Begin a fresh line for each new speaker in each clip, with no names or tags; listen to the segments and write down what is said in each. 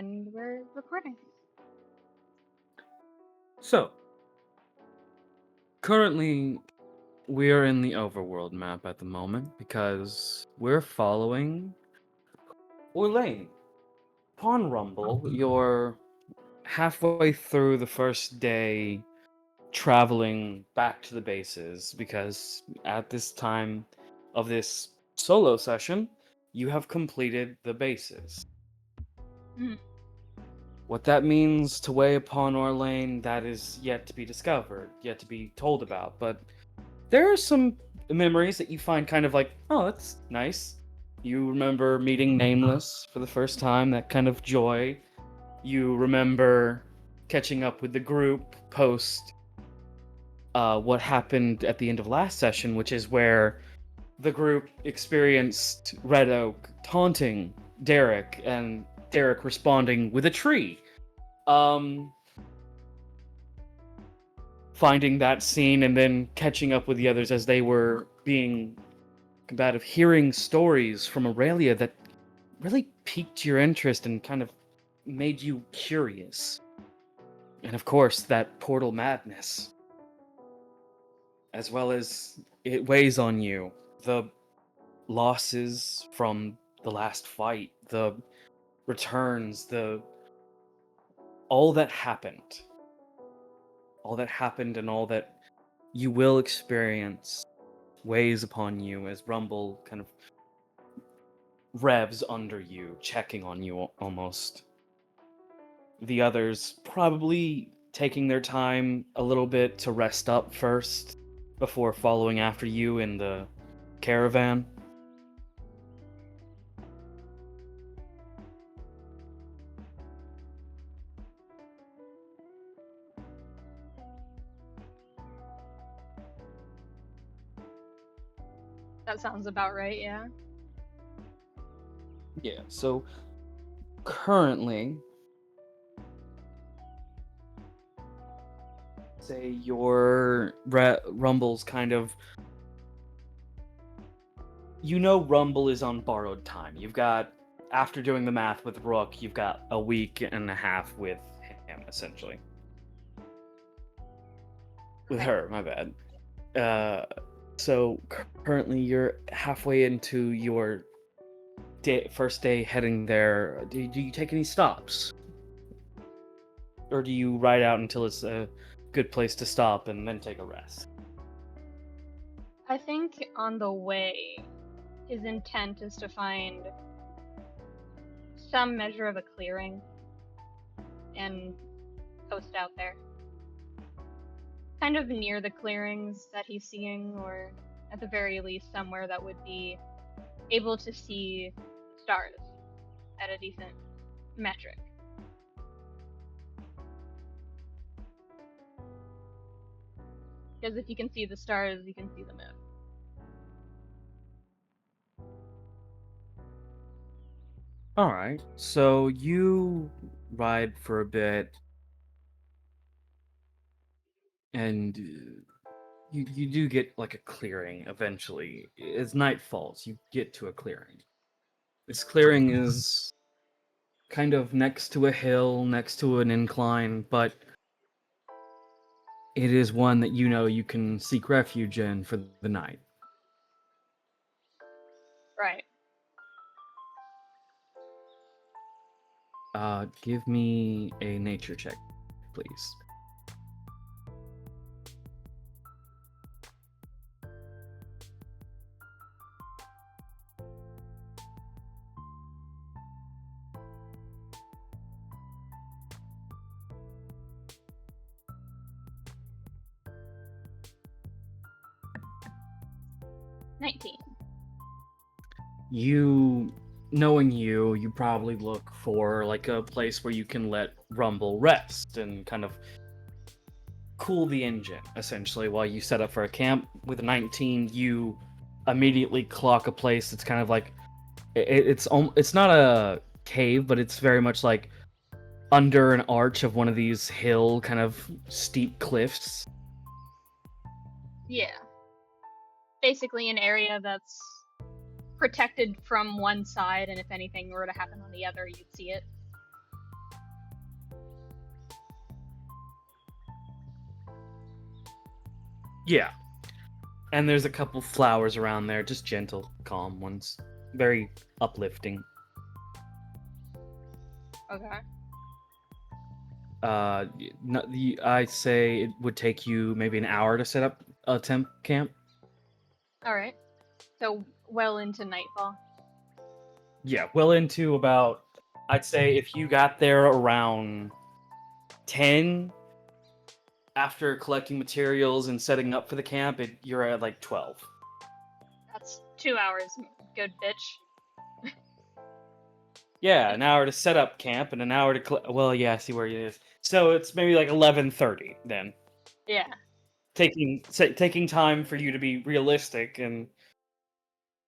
and we're recording.
So, currently, we're in the overworld map at the moment because we're following Orlain. Upon Rumble, you're halfway through the first day traveling back to the bases because at this time of this solo session, you have completed the bases.
Mhm.
What that means to weigh upon Orlain, that is yet to be discovered, yet to be told about, but there are some memories that you find kind of like, oh, that's nice. You remember meeting Nameless for the first time, that kind of joy. You remember catching up with the group post what happened at the end of last session, which is where the group experienced Red Oak taunting Derek and Derek responding with a tree. Um, Finding that scene and then catching up with the others as they were being combative, hearing stories from Aurelia that really piqued your interest and kind of made you curious. And of course, that portal madness, as well as it weighs on you. The losses from the last fight, the returns, the all that happened. All that happened and all that you will experience weighs upon you as Rumble kind of revs under you, checking on you almost. The others probably taking their time a little bit to rest up first before following after you in the caravan.
That sounds about right, yeah.
Yeah, so currently, say your Rumble's kind of. You know, Rumble is on borrowed time. You've got, after doing the math with Rook, you've got a week and a half with him, essentially. With
Okay.
her, my bad. Uh, so currently you're halfway into your first day heading there. Do you take any stops? Or do you ride out until it's a good place to stop and then take a rest?
I think on the way, his intent is to find some measure of a clearing and post out there. Kind of near the clearings that he's seeing, or at the very least, somewhere that would be able to see stars at a decent metric. Because if you can see the stars, you can see the moon.
Alright, so you ride for a bit, and you do get like a clearing eventually. As night falls, you get to a clearing. This clearing is kind of next to a hill, next to an incline, but it is one that you know you can seek refuge in for the night.
Right.
Give me a nature check, please.
19.
Knowing you probably look for like a place where you can let Rumble rest and kind of cool the engine, essentially, while you set up for a camp. With a 19, you immediately clock a place that's kind of like it's not a cave, but it's very much like under an arch of one of these hill kind of steep cliffs.
Yeah. Basically an area that's protected from one side, and if anything were to happen on the other, you'd see it.
Yeah. And there's a couple flowers around there, just gentle, calm ones. Very uplifting.
Okay.
I'd say it would take you maybe an hour to set up a temp camp.
All right. So well into nightfall.
Yeah, well into about, I'd say if you got there around 10 after collecting materials and setting up for the camp, you're at like 12.
That's 2 hours. Good bitch.
Yeah, an hour to set up camp and an hour to well, yeah, I see where it is. So it's maybe like 11:30 then.
Yeah.
Taking time for you to be realistic, and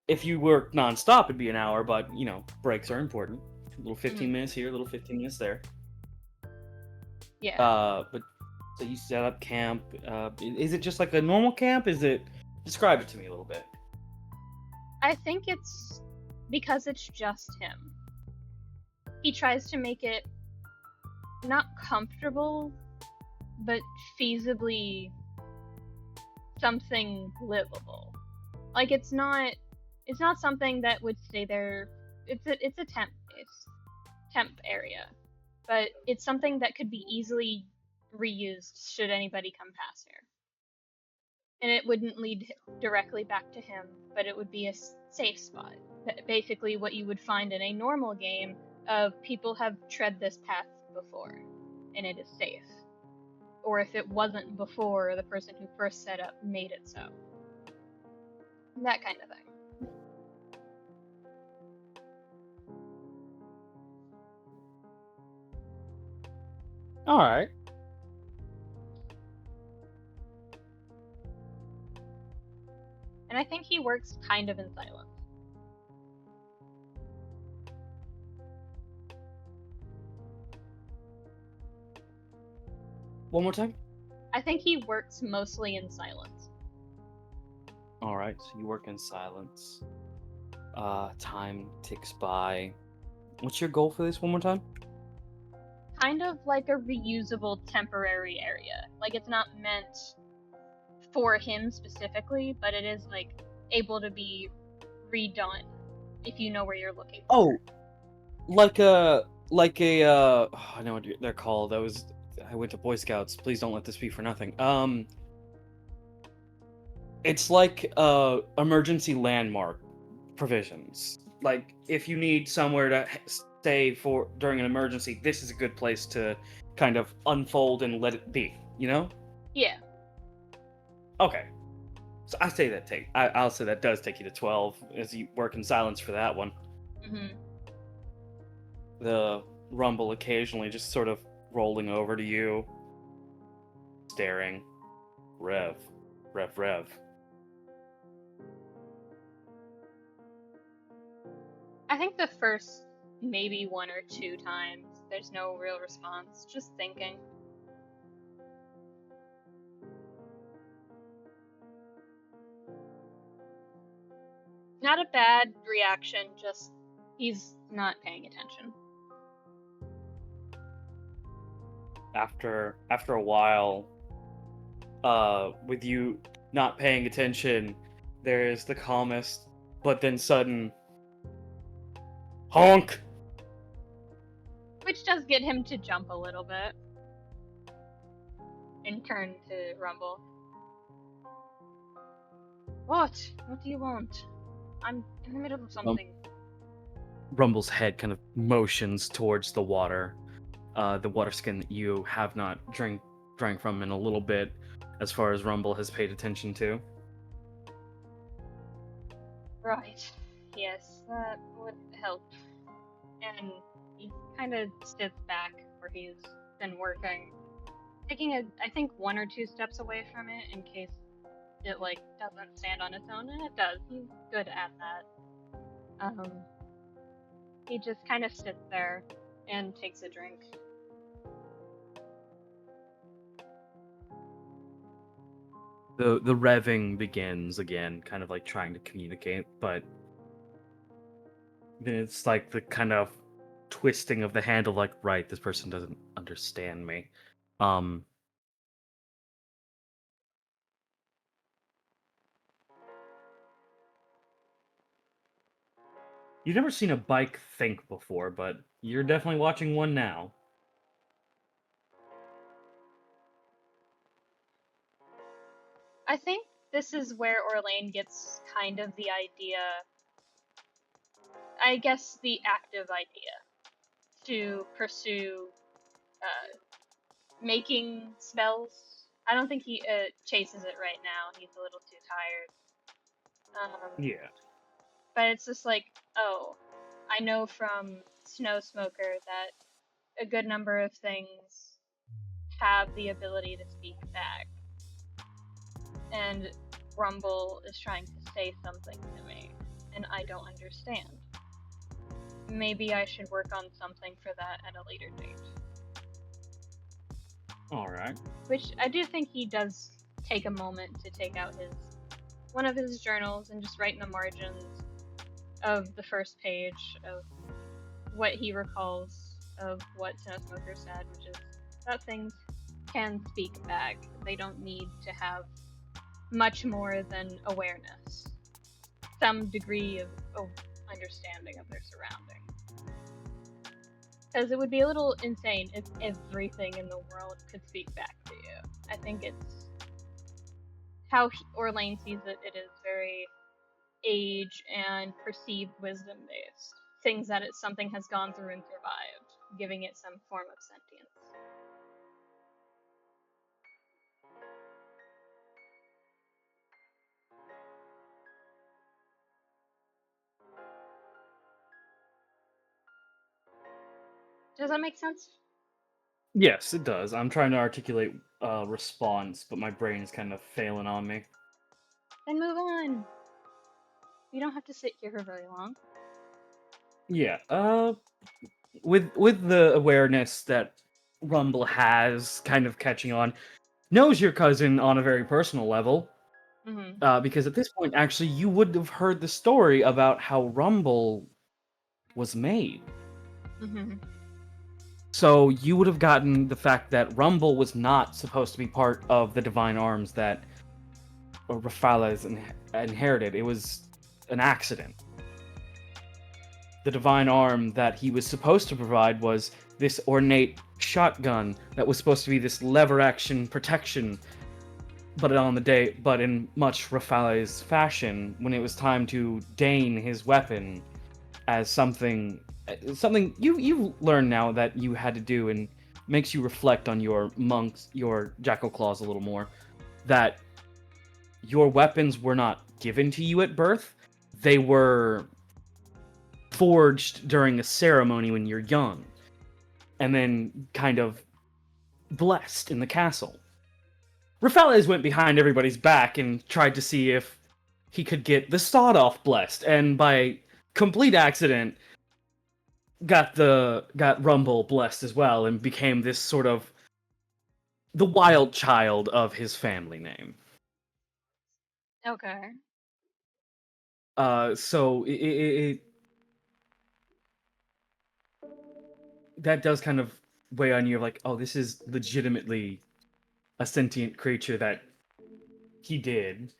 if you work nonstop it'd be an hour, but breaks are important. A little 15
Mhm.
minutes here, a little 15 minutes there.
Yeah.
But so you set up camp. Is it just like a normal camp? Describe it to me a little bit.
I think it's because it's just him. He tries to make it not comfortable, but feasibly something livable. Like it's not something that would stay there. It's a temp area, but it's something that could be easily reused should anybody come past here. And it wouldn't lead directly back to him, but it would be a safe spot. Basically, what you would find in a normal game of people have tread this path before, and it is safe. Or if it wasn't before, the person who first set up made it so. That kind of thing.
All right.
And I think he works kind of in silence.
One more time.
I think he works mostly in silence.
All right. So you work in silence. Time ticks by. What's your goal for this? One more time.
Kind of like a reusable temporary area. Like it's not meant for him specifically, but it is like able to be redone if you know where you're looking for.
Oh, I know what they're called. I went to Boy Scouts. Please don't let this be for nothing. It's like emergency landmark provisions. Like if you need somewhere to stay for during an emergency, this is a good place to kind of unfold and let it be.
Yeah.
Okay. So I'll say that does take you to 12 as you work in silence for that one.
Mhm.
The rumble occasionally just sort of rolling over to you, staring. Rev, rev, rev.
I think the first maybe one or two times there's no real response, just thinking. Not a bad reaction, just he's not paying attention.
After a while, with you not paying attention, there's the calmest, but then sudden honk.
Which does get him to jump a little bit and turn to Rumble. What? What do you want? I'm in the middle of something.
Rumble's head kind of motions towards the water skin that you have not drank from in a little bit, as far as Rumble has paid attention to.
Right. Yes, that would help. And he kind of sits back where he's been working, taking I think one or two steps away from it in case it doesn't stand on its own, and it does. He's good at that. He just kind of sits there and takes a drink.
The revving begins again, kind of like trying to communicate, but then it's like the kind of twisting of the handle, like, right, this person doesn't understand me. Um You've never seen a bike think before, but you're definitely watching one now.
I think this is where Orlain gets kind of the idea, I guess the active idea, to pursue making spells. I don't think he chases it right now. He's a little too tired.
Yeah.
But it's just like, oh, I know from Snow Smoker that a good number of things have the ability to speak back. And Rumble is trying to say something to me, and I don't understand. Maybe I should work on something for that at a later date.
Alright.
Which I do think he does take a moment to take out one of his journals and just write in the margins of the first page of what he recalls of what Snow Smoker said, which is that things can speak back. They don't need to have much more than awareness, some degree of understanding of their surroundings. Because it would be a little insane if everything in the world could speak back to you. I think it's how Orlain sees it. It is very age and perceived wisdom based. Things that something has gone through and survived, giving it some form of sentience. Does that make sense?
Yes, it does. I'm trying to articulate a response, but my brain is kind of failing on me.
Then move on. You don't have to sit here for very long.
Yeah, with the awareness that Rumble has kind of catching on, knows your cousin on a very personal level,
Mm-hmm.
because at this point, actually, you would have heard the story about how Rumble was made.
Mm-hmm.
So you would have gotten the fact that Rumble was not supposed to be part of the Divine Arms that Rafales inherited. It was an accident. The Divine Arm that he was supposed to provide was this ornate shotgun that was supposed to be this lever action protection, but in much Rafales fashion, when it was time to deign his weapon as something you learn now that you had to do, and makes you reflect on your jackal claws a little more, that your weapons were not given to you at birth. They were forged during a ceremony when you're young, and then kind of blessed in the castle. Rafales went behind everybody's back and tried to see if he could get the sawed off blessed, and by complete accident got Rumble blessed as well, and became this sort of the wild child of his family name.
Okay.
So that does kind of weigh on you, like, oh, this is legitimately a sentient creature that he did.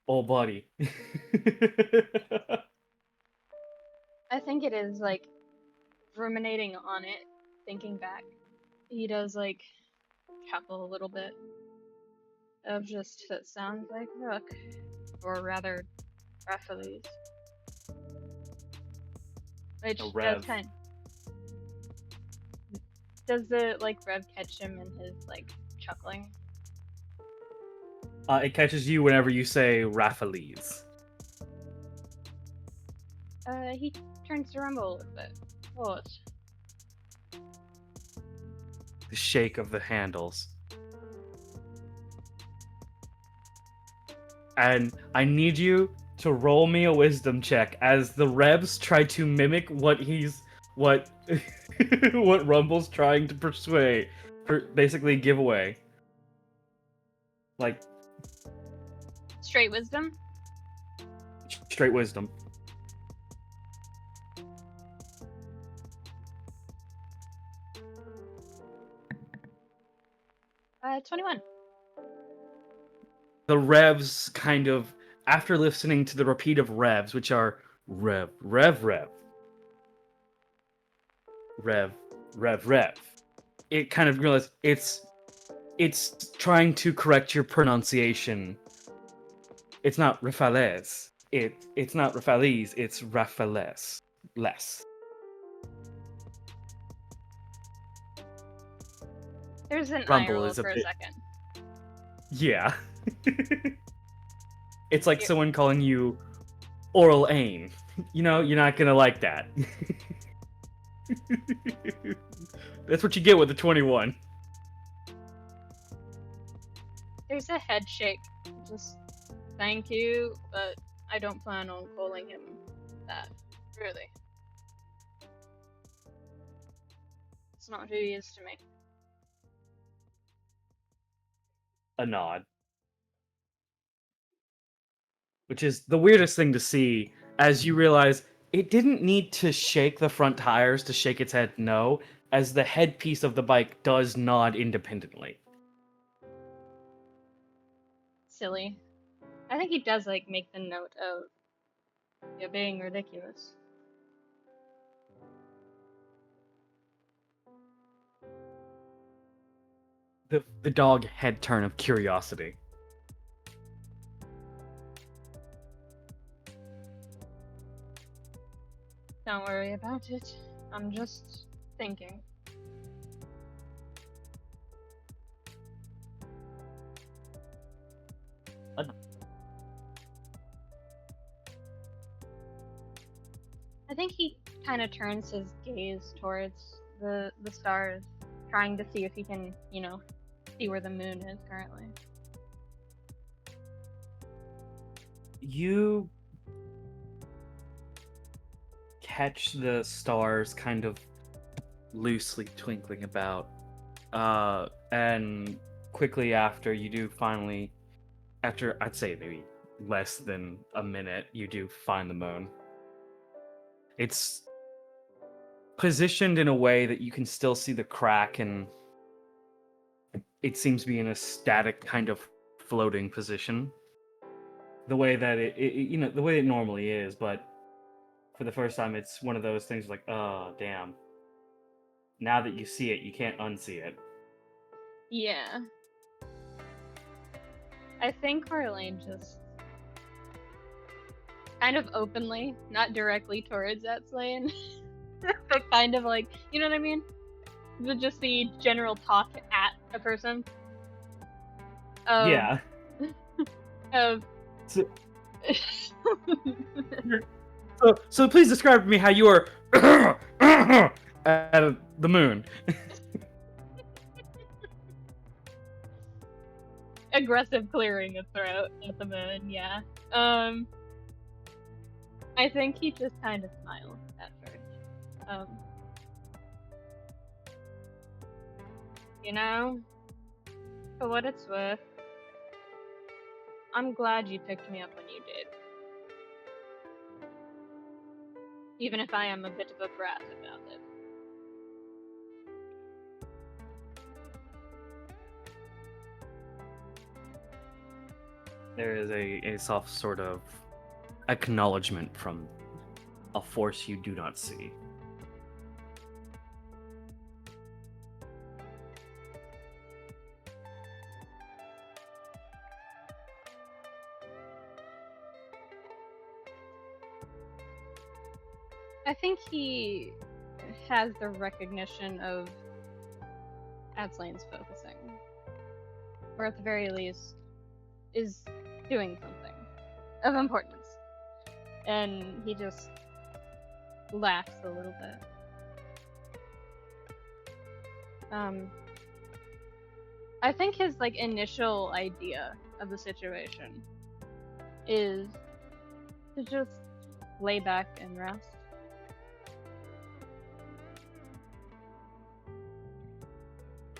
Oh, buddy.
I think it is like ruminating on it, thinking back. He does like chuckle a little bit of just that sounds like Rook, or rather Raphaelis, which
A
does
rev.
kind. Does the like Rev catch him in his like chuckling?
It catches you whenever you say Raphaelis.
He turns to rumble a little bit. What?
The shake of the handles. And I need you to roll me a wisdom check as the Rebs try to mimic what what Rumble's trying to basically give away. Like,
Straight wisdom?
straight wisdom.
21.
The Revs kind of, after listening to the repeat of Revs, which are Rev, rev, rev. Rev, rev, rev. It kind of realizes it's trying to correct your pronunciation. It's not Rafales. It's not Rafales, it's Rafales. Less.
There's an eye
Rumble
roll
is a
for a
bit.
second.
Yeah. It's like
You're-
someone calling you Orlain. You know, you're not gonna like that. That's what you get with the 21.
There's a head shake. Just thank you, but I don't plan on calling him that. Really. It's not who he is to me.
A nod. Which is the weirdest thing to see as you realize it didn't need to shake the front tires to shake its head no, as the headpiece of the bike does nod independently.
Silly. I think he does like make the note of you're being ridiculous.
The dog head turn of curiosity.
Don't worry about it. I'm just thinking. I think he kind of turns his gaze towards the stars, trying to see if he can, see where the moon is currently.
You catch the stars kind of loosely twinkling about, and quickly after you do finally, after I'd say maybe less than a minute, you do find the moon. It's positioned in a way that you can still see the crack, and it seems to be in a static kind of floating position. The way that the way it normally is, but for the first time, it's one of those things like, oh, damn. Now that you see it, you can't unsee it.
Yeah. I think Orlain just kind of openly, not directly towards that Slain, but kind of like, you know what I mean? Just the general talk at a person.
Yeah.
Of.
So, so please describe to me how you are at the moon.
Aggressive clearing of throat at the moon, yeah. I think he just kind of smiled at first. For what it's worth, I'm glad you picked me up when you did. Even if I am a bit of a brat about it.
There is a soft sort of acknowledgement from a force you do not see.
I think he has the recognition of Adslane's focusing. Or at the very least, is doing something of importance. And he just laughs a little bit. I think his initial idea of the situation is to just lay back and rest.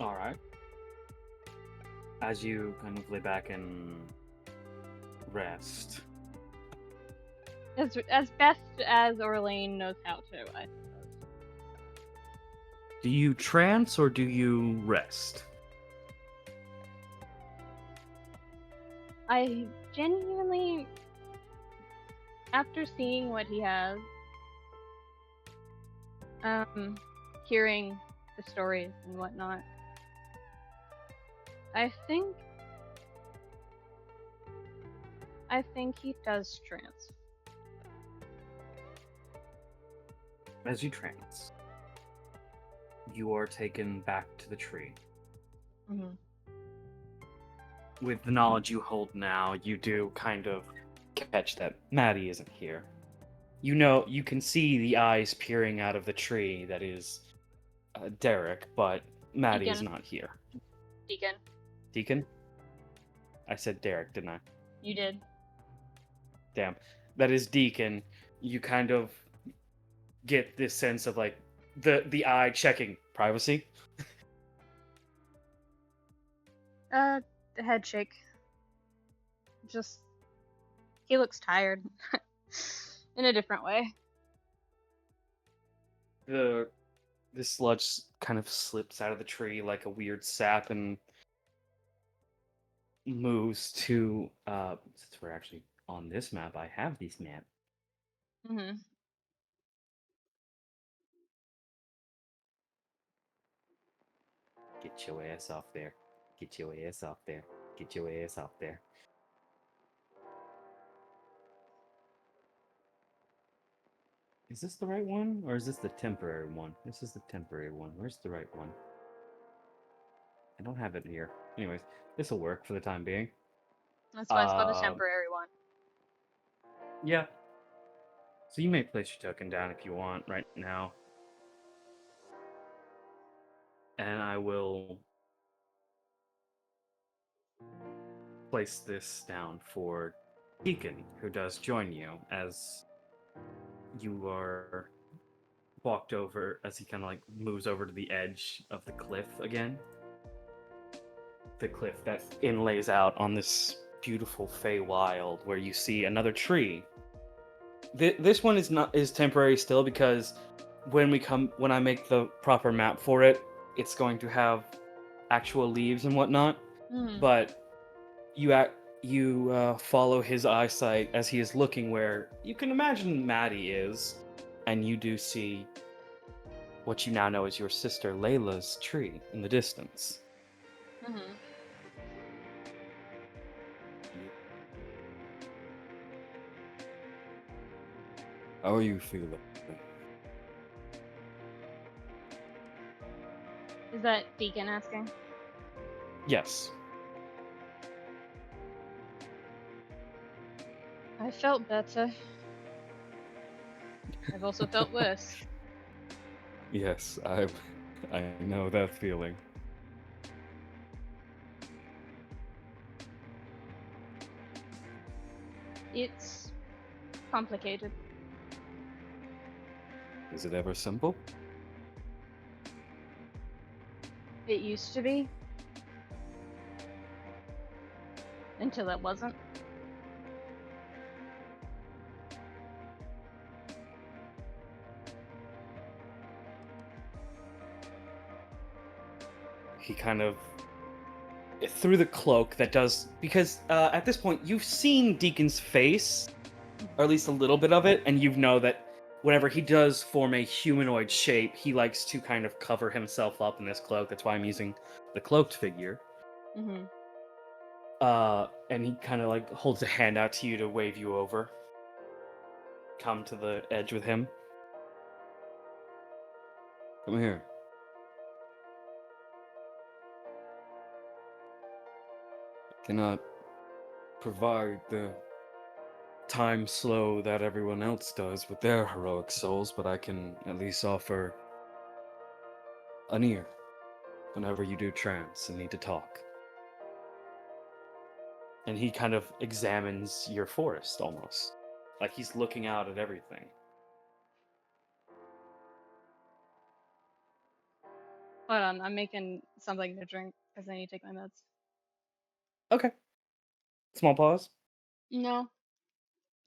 All right. As you kind of lay back and rest.
As best as Orlain knows how to, I suppose.
Do you trance or do you rest?
I After seeing what he has, hearing the stories and whatnot, I think he does trance.
As you trance, you are taken back to the tree.
Mm-hmm.
With the knowledge you hold now, you do kind of catch that Maddie isn't here. You know, you can see the eyes peering out of the tree that is Derek, but Maddie is
Deacon.
not here.
Deacon.
Deacon? I said Derek, didn't I?
You did.
Damn. That is Deacon. You kind of get this sense of like the eye checking privacy.
The head shake. Just he looks tired. In a different way.
The sludge kind of slips out of the tree like a weird sap and moves to since we're actually on this map, I have this map.
Mm-hmm.
Get your ass off there. Get your ass off there. Get your ass off there. Is this the right one? Or is this the temporary one? This is the temporary one. Where's the right one? I don't have it here. Anyways, this will work for the time being.
That's why it's called a temporary one.
Yeah. So you may place your token down if you want right now. And I will place this down for Deacon, who does join you as you are walked over, as he kind of like moves over to the edge of the cliff again. The cliff that inlays out on this beautiful Feywild where you see another tree. This one is temporary still because when I make the proper map for it, it's going to have actual leaves and whatnot.
Mm-hmm.
But you follow his eyesight as he is looking where you can imagine Maddie is, and you do see what you now know is your sister Layla's tree in the distance.
Mm-hmm.
How are you feeling?
Is that Deacon asking?
Yes.
I felt better. I've also felt worse.
Yes, I know that feeling.
It's complicated.
Is it ever simple?
It used to be. Until it wasn't.
He kind of through the cloak that does because at this point you've seen Deacon's face, or at least a little bit of it, and you know that whenever he does form a humanoid shape, he likes to kind of cover himself up in this cloak. That's why I'm using the cloaked figure.
Mm-hmm.
And he kind of like holds a hand out to you to wave you over. Come to the edge with him.
Come here. Cannot provide the time slow that everyone else does with their heroic souls, but I can at least offer an ear whenever you do trance and need to talk.
And he kind of examines your forest almost. Like he's looking out at everything.
Hold on, I'm making something to drink because I need to take my meds.
Okay. Small pause.
No.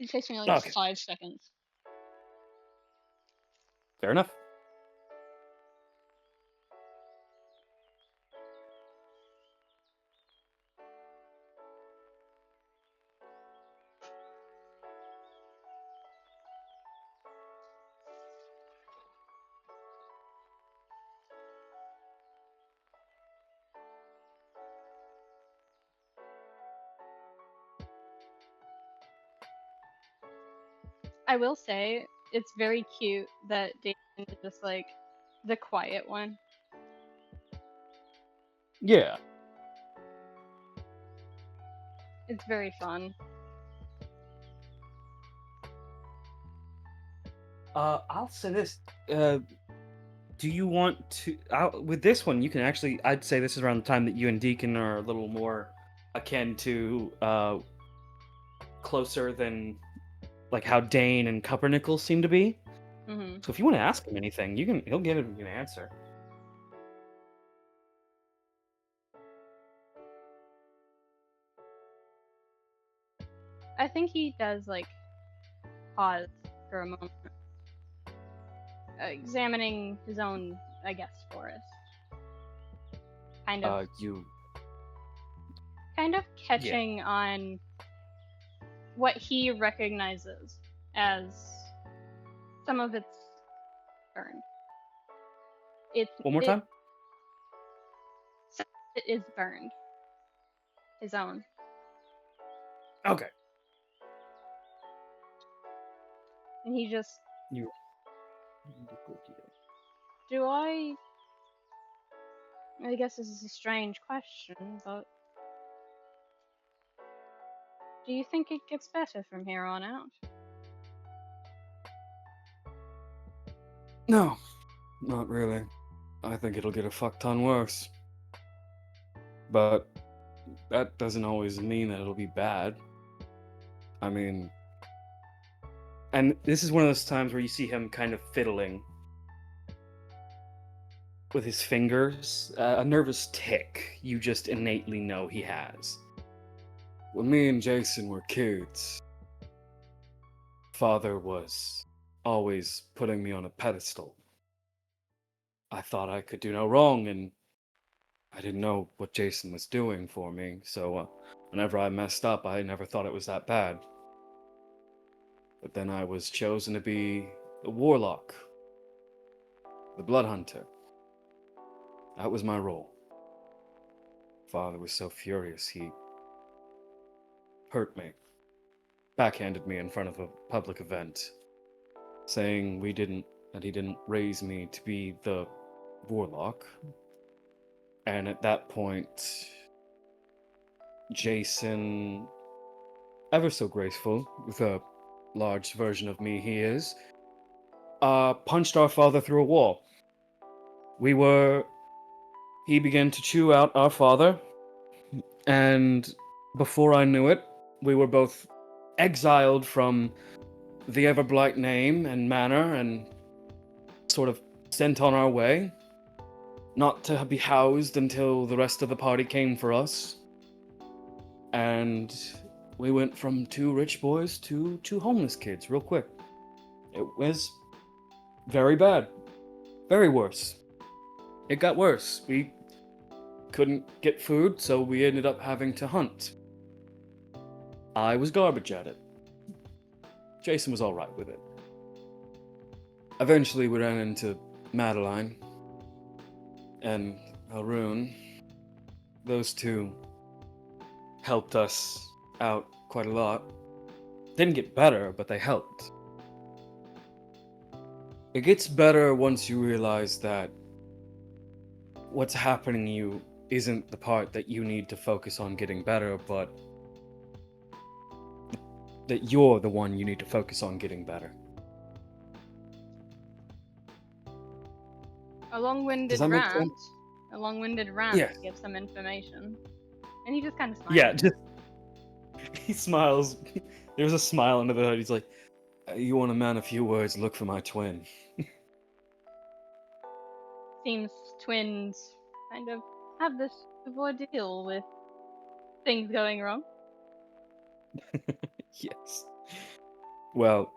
It takes me like
Okay.
5 seconds.
Fair enough.
I will say it's very cute that Jason is just like the quiet one.
Yeah.
It's very fun.
I'll say this. Do you want to? With this one, you can actually. I'd say this is around the time that you and Deacon are a little more akin to closer than like how Dane and Cuppernickel seem to be.
Hmm.
So if you want to ask him anything, you can. He'll give you an answer.
I think he does like pause for a moment, examining his own, I guess, forest. Kind of
You.
catching on what he recognizes as some of its burned.
One more time.
It is burned. His own.
Okay.
And he just,
You.
do I guess this is a strange question, but do you think it gets better from here on out?
No, not really. I think it'll get a fuck ton worse. But that doesn't always mean that it'll be bad. I mean,
And this is one of those times where you see him kind of fiddling with his fingers, a nervous tick you just innately know he has.
when me and Jason were kids, Father was always putting me on a pedestal. I thought I could do no wrong, and I didn't know what Jason was doing for me, so whenever I messed up, I never thought it was that bad. But then I was chosen to be the warlock, the blood hunter. That was my role. Father was so furious, he hurt me, backhanded me in front of a public event, saying that he didn't raise me to be the warlock. And at that point, Jason, ever so graceful, with a large version of me he is, punched our father through a wall. He began to chew out our father, and before I knew it, we were both exiled from the Everblight name and manor and sort of sent on our way, not to be housed until the rest of the party came for us. And we went from 2 rich boys to 2 homeless kids real quick. It was very bad. Very worse. It got worse. We couldn't get food, so we ended up having to hunt. I was garbage at it. Jason was alright with it. Eventually, we ran into Madeline and Haroon. Those 2 helped us out quite a lot. Didn't get better, but they helped. It gets better once you realize that what's happening to you isn't the part that you need to focus on getting better, but that you're the one you need to focus on getting better.
A long-winded
Does that make
rant.
sense?
A long-winded rant
Yes.
to give some information. And he just kind of smiles.
Yeah, just he smiles. There's a smile under the hood. He's like,
You want a man of few words, look for my twin.
Seems twins kind of have this ordeal with things going wrong.
Yes. Well,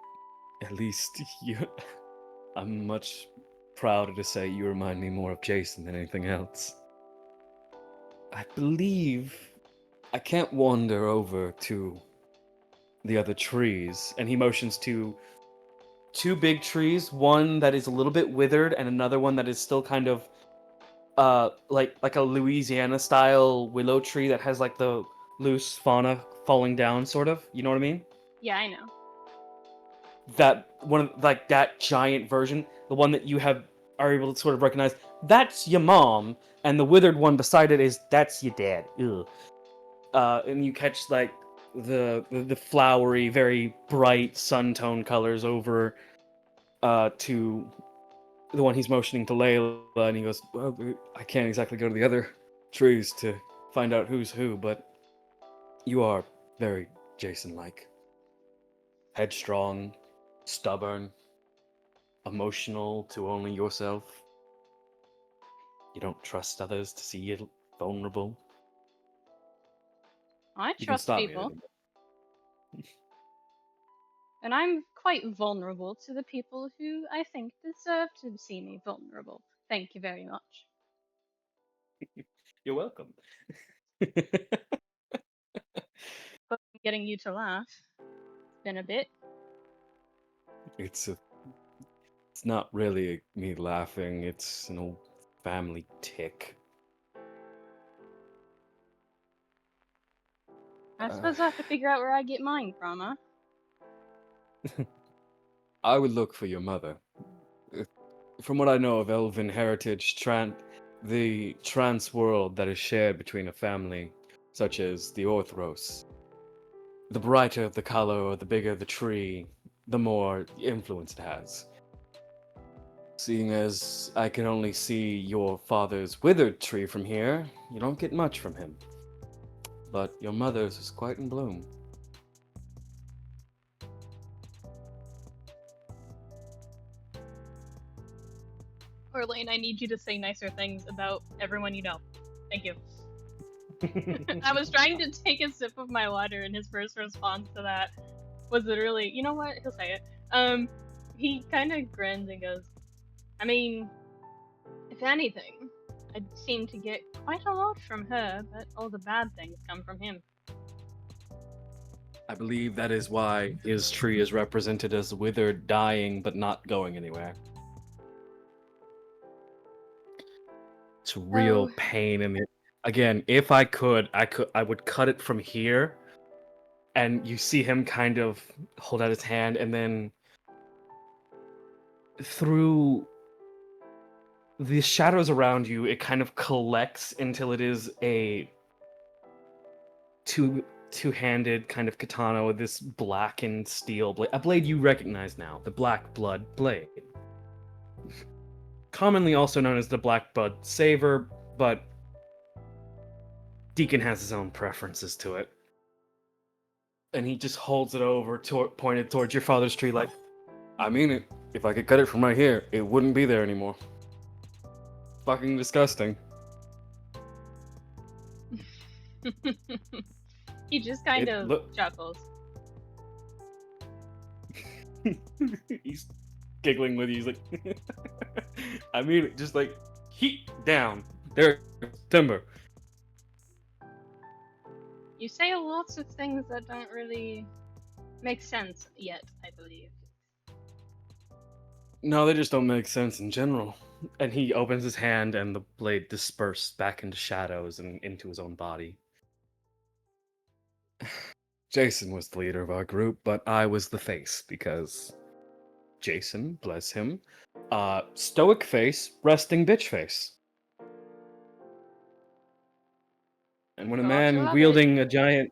at least you. I'm much prouder to say you remind me more of Jason than anything else. I believe I can't wander over to the other trees.
and he motions to 2 big trees, one that is a little bit withered and another one that is still kind of like a Louisiana style willow tree that has like the loose fauna falling down sort of. You know what I mean?
Yeah, I know.
that one like that giant version, the one that you are able to sort of recognize. That's your mom, and the withered one beside it is that's your dad. Ugh. And you catch like the flowery, very bright sun tone colors over to the one he's motioning to Layla, and he goes, "Well, I can't exactly go to the other trees to find out who's who, but you are very Jason-like, headstrong, stubborn, emotional to only yourself. You don't trust others to see you vulnerable.
I
You can
trust
stop me at
people,
any minute."
and I'm quite vulnerable to the people who I think deserve to see me vulnerable. Thank you very much.
You're welcome.
But getting you to laugh. It's been a bit.
It's not really me laughing. It's an old family tick.
I
Uh,
suppose I have to figure out where I get mine from, huh?
I would look for your mother. Uh, From what I know of elven heritage, the trans world that is shared between a family, such as the Orthros, the brighter the color or the bigger the tree, the more influence it has. Seeing as I can only see your father's withered tree from here, you don't get much from him. But your mother's is quite in bloom.
Orlain, I need you to say nicer things about everyone you know. Thank you. I was trying to take a sip of my water, and his first response to that was literally, you know what? He'll say it. He kind of grins and goes, I mean, if anything, I seem to get quite a lot from her, but all the bad things come from him.
I believe that is why his tree is represented as withered, dying, but not going anywhere. It's real
Oh,
pain in it. Again, if I would cut it from here, and you see him kind of hold out his hand, and then through the shadows around you, it kind of collects until it is a two-handed kind of katana with this blackened steel blade, a blade you recognize now, the Black Blood blade, commonly also known as the Black Blood Saber, but Deacon has his own preferences to it. And he just holds it over, pointed towards your father's tree, like, I mean it. If I could cut it from right here, it wouldn't be there anymore. Fucking disgusting.
he just kind
It
of
look.
chuckles.
He's giggling with you. He's like, I mean it. Just like heat down. There, timber.
You say lots of things that don't really make sense yet, I believe.
No, they just don't make sense in general.
And he opens his hand, and the blade disperses back into shadows and into his own body.
Jason was the leader of our group, but I was the face because Jason, bless him, stoic face, resting bitch face. And when a
Gotta
man
love it.
wielding a giant,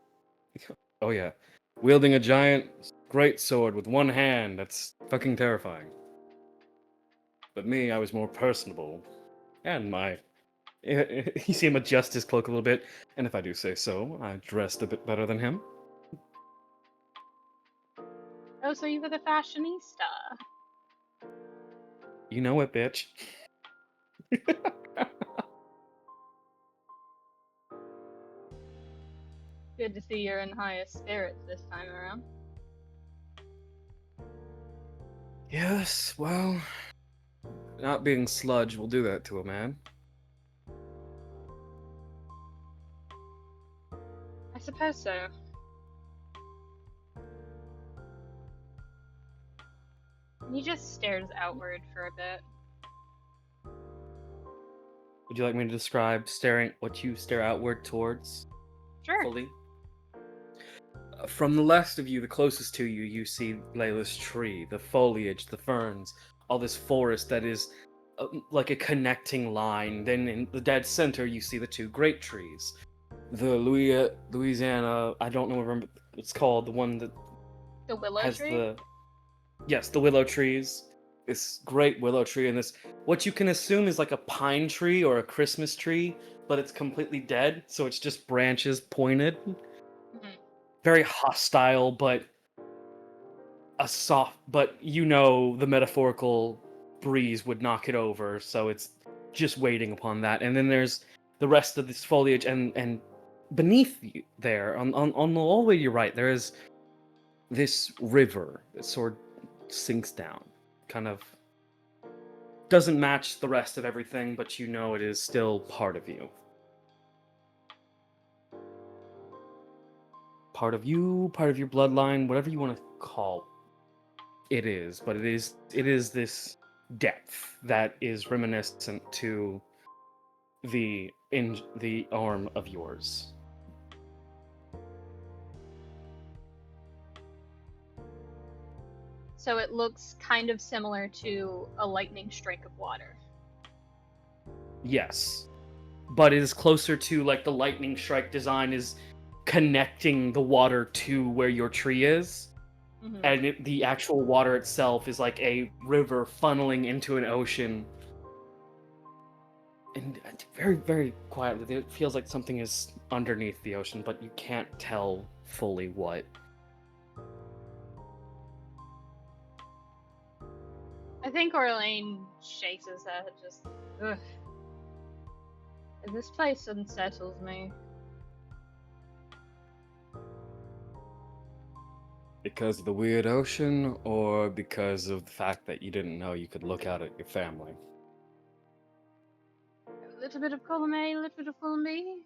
oh yeah, wielding a giant great sword with one hand, that's fucking terrifying. But me, I was more personable, and you see him adjust his cloak a little bit, and if I do say so, I dressed a bit better than him.
Oh, so you were the fashionista.
You know it, bitch.
Good to see you're in highest spirits this time around.
Yes, well, not being sludge will do that to a man.
I suppose so. He just stares outward for a bit.
Would you like me to describe what you stare outward towards
Sure.
fully? From the last of you, the closest to you, you see Layla's tree, the foliage, the ferns, all this forest that is like a connecting line. Then in the dead center, you see the two great trees. The Louisiana, I don't know remember what it's called, the one that
The willow
has
tree?
the yes, the willow trees. This great willow tree and this what you can assume is like a pine tree or a Christmas tree, but it's completely dead, so it's just branches pointed.
Mhm.
Very hostile, but a soft but you know the metaphorical breeze would knock it over, so it's just waiting upon that. And then there's the rest of this foliage and beneath you there on the all the way to your right there is this river that sort of sinks down, kind of doesn't match the rest of everything, but you know it is still part of you. Part of you, part of your bloodline, whatever you want to call it is, but it is this depth that is reminiscent to the arm of yours.
So it looks kind of similar to a lightning strike of water.
Yes. But it is closer to like the lightning strike design is connecting the water to where your tree is.
Mhm.
And the actual water itself is like a river funneling into an ocean. And very, very quietly, it feels like something is underneath the ocean, but you can't tell fully what.
I think Orlain shakes his head, just, ugh. This place unsettles me.
Because of the weird ocean, or because of the fact that you didn't know you could look out at your family?
A little bit of column A, a little bit of column B.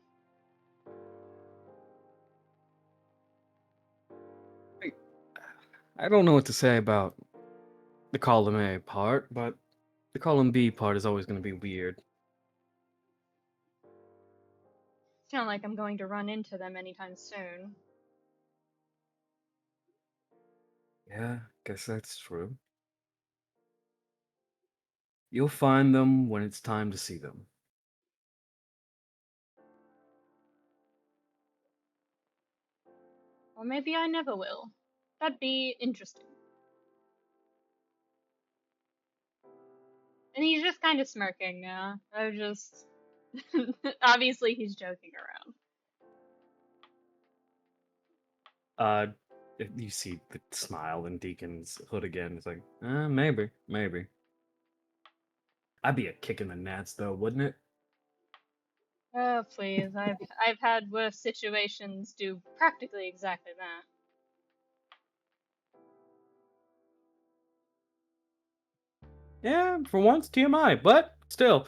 I don't know what to say about the column A part, but the column B part is always going to be weird.
It's not like I'm going to run into them anytime soon.
Yeah, guess that's true. You'll find them when it's time to see them.
Or maybe I never will. That'd be interesting. And he's just kind of smirking now. I just. Obviously, he's joking around.
If you see the smile in Deacon's hood again. It's like, maybe, maybe. I'd be a kick in the nuts, though, wouldn't it?
Oh, please. I've had worse situations do practically exactly that.
Yeah, for once, TMI, but still.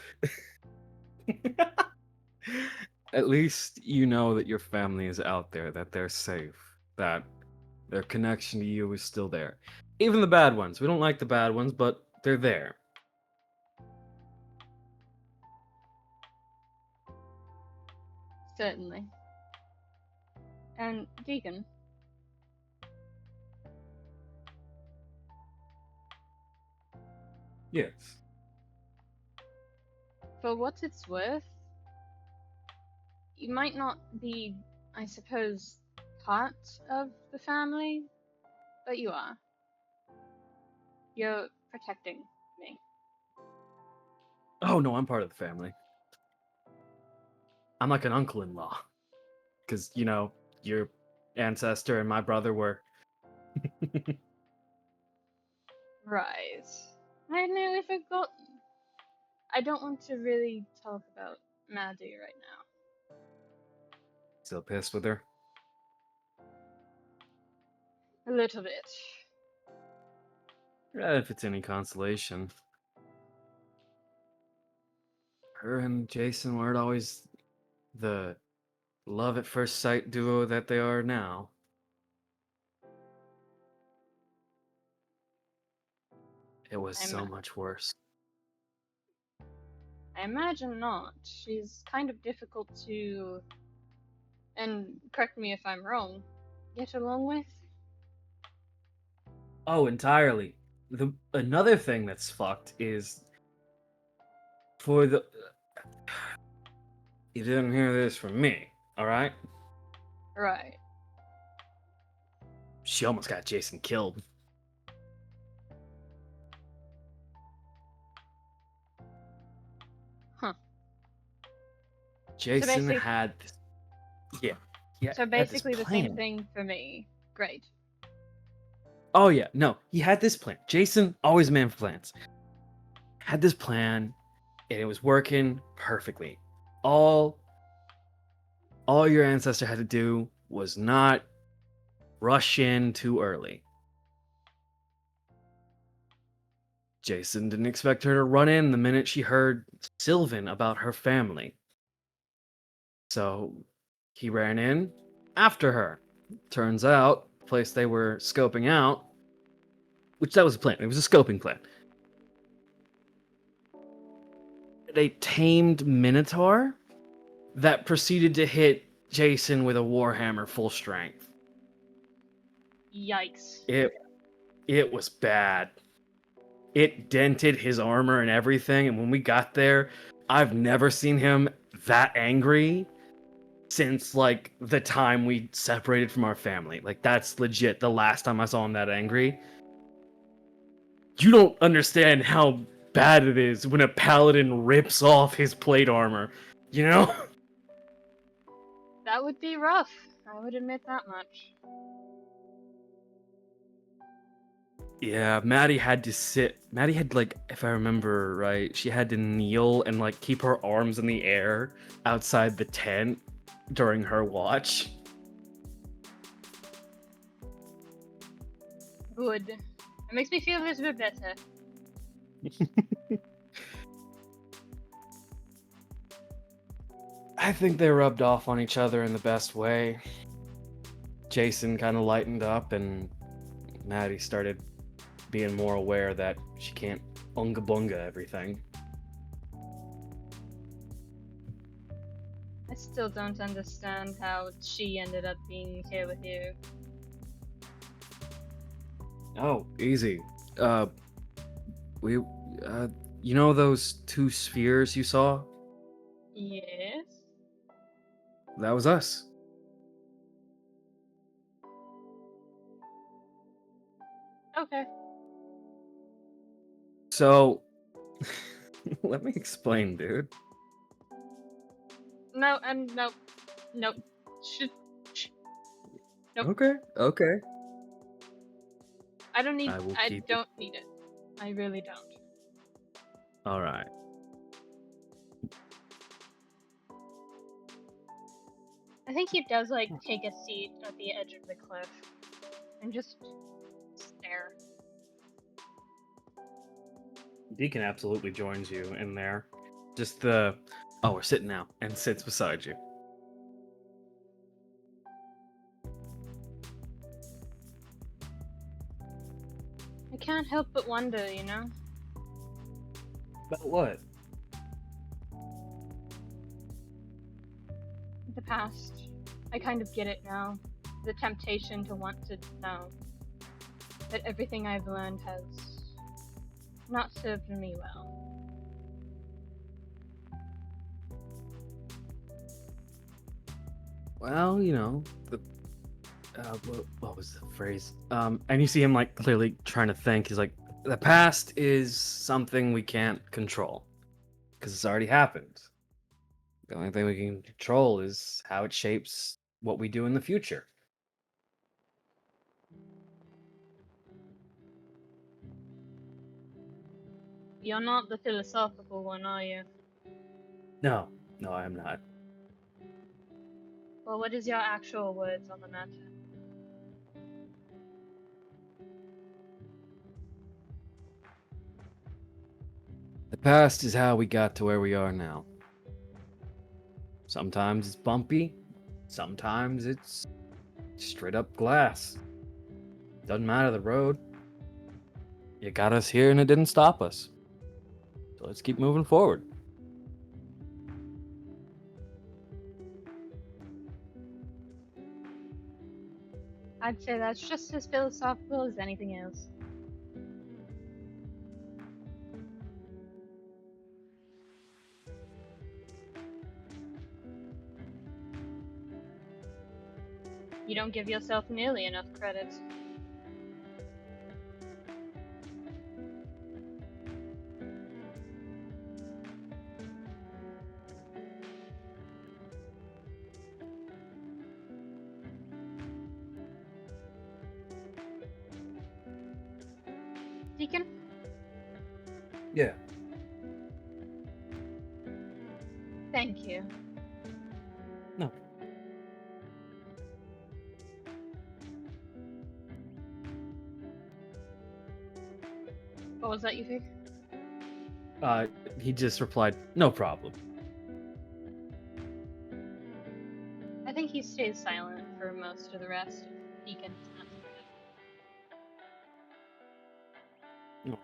At least you know that your family is out there, that they're safe, that their connection to you is still there. Even the bad ones. We don't like the bad ones, but they're there.
Certainly. And, Deacon,
Yes.
for what it's worth, you might not be, I suppose, part of the family, but you are. You're protecting me.
Oh, no, I'm part of the family. I'm like an uncle-in-law. Because, your ancestor and my brother were.
Right. I had nearly forgotten. I don't want to really talk about Maddie right now.
Still pissed with her.
A little bit.
If it's any consolation. Her and Jason weren't always the love at first sight duo that they are now. It was
I'm,
so much worse.
I imagine not. She's kind of difficult to. And correct me if I'm wrong. get along with?
Oh, entirely. Another thing that's fucked is for the. You didn't hear this from me, all right?
Right.
She almost got Jason killed.
Huh.
Jason
basic-
had this. Yeah. Yeah.
So
he had this
basically the
plan.
same thing for me. Great.
Oh yeah, no, he had this plan. Jason, always a man for plans. Had this plan, and it was working perfectly. All your ancestor had to do was not rush in too early. Jason didn't expect her to run in the minute she heard Sylvan about her family. So he ran in after her. Turns out, the place they were scoping out, which that was a plan, it was a scoping plan. A tamed minotaur that proceeded to hit Jason with a warhammer full strength.
Yikes.
It was bad. It dented his armor and everything, and when we got there, I've never seen him that angry since like the time we separated from our family. Like that's legit the last time I saw him that angry. You don't understand how bad it is when a paladin rips off his plate armor, you know?
That would be rough. I would admit that much.
Yeah, Maddie had to sit. Maddie had, like, if I remember right, she had to kneel and, like, keep her arms in the air outside the tent during her watch.
Good. It makes me feel a little bit better.
I think they rubbed off on each other in the best way. Jason kind of lightened up, and Maddie started being more aware that she can't unga bunga everything.
I still don't understand how she ended up being here with you.
Oh, easy. We, you know those two spheres you saw?
Yes?
That was us.
Okay.
So, let me explain, dude.
No, nope. Nope. Nope.
Okay.
I don't need.
I will
I
keep it.
don't need it. I really don't.
All right.
I think he does like take a seat at the edge of the cliff and just stare.
Deacon absolutely joins you in there. Just the, oh, we're sitting now, and sits beside you.
I can't help but wonder, you know?
About what?
The past. I kind of get it now. The temptation to want to know that everything I've learned has not served me well.
Well, you know, the, what was the phrase? And you see him like clearly trying to think. He's like, the past is something we can't control because it's already happened. The only thing we can control is how it shapes what we do in the future.
You're not the philosophical one, are you?
No, I am not.
Well, what is your actual words on the matter?
The past is how we got to where we are now. Sometimes it's bumpy, sometimes it's straight up glass. Doesn't matter the road. You got us here and it didn't stop us. So let's keep moving forward.
I'd say that's just as philosophical as anything else. You don't give yourself nearly enough credit. Deacon?
Yeah.
Thank you.
No.
What was that, Yufi?
He just replied, "No problem."
I think he stays silent for most of the rest of Deacon's answer.
Alright.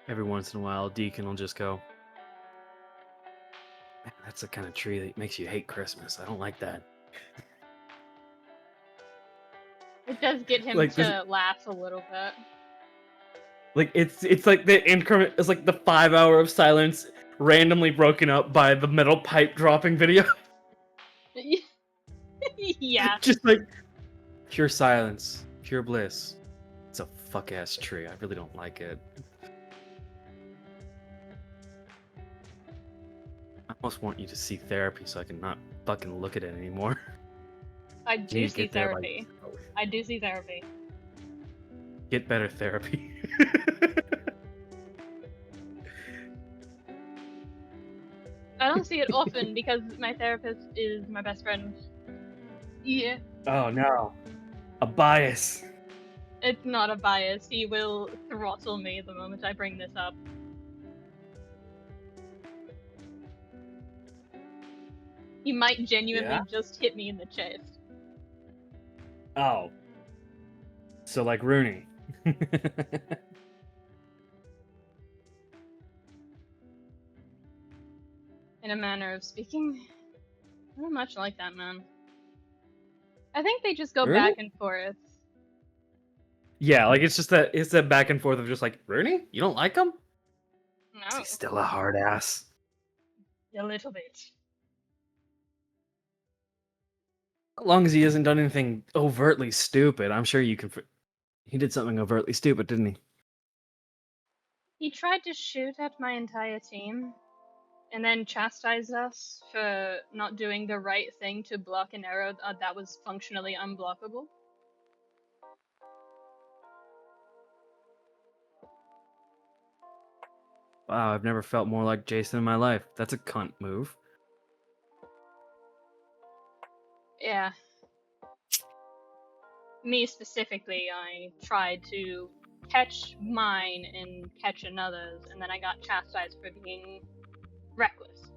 Every once in a while, Deacon will just go, "Man, that's the kind of tree that makes you hate Christmas. I don't like that."
It does get him
Like,
to laugh a little bit.
Like it's like the increment. It's like the 5 hour of silence randomly broken up by the metal pipe dropping video.
Yeah.
Just like pure silence, pure bliss. It's a fuck ass tree. I really don't like it. I almost want you to see therapy so I can not fucking look at it anymore.
I
You
do
need to
see
get there by
therapy.
yourself.
I do see therapy.
Get better therapy.
I don't see it often because my therapist is my best friend. Yeah.
Oh no, a bias.
It's not a bias. He will throttle me the moment I bring this up. He might genuinely
Yeah?
just hit me in the chest.
Oh, so like Rooney.
In a manner of speaking. Not much like that, man. I think they just go
Really?
back and forth.
Yeah, like it's that back and forth of just like, Rooney, you don't like him? Is
No,
he still a hard ass?
a little bit.
As long as he hasn't done anything overtly stupid, I'm sure you can. He did something overtly stupid, didn't he?
He tried to shoot at my entire team, and then chastised us for not doing the right thing to block an arrow that was functionally unblockable.
Wow, I've never felt more like Jason in my life. That's a cunt move.
Yeah. Me specifically, I tried to catch mine and catch another's, and then I got chastised for being reckless.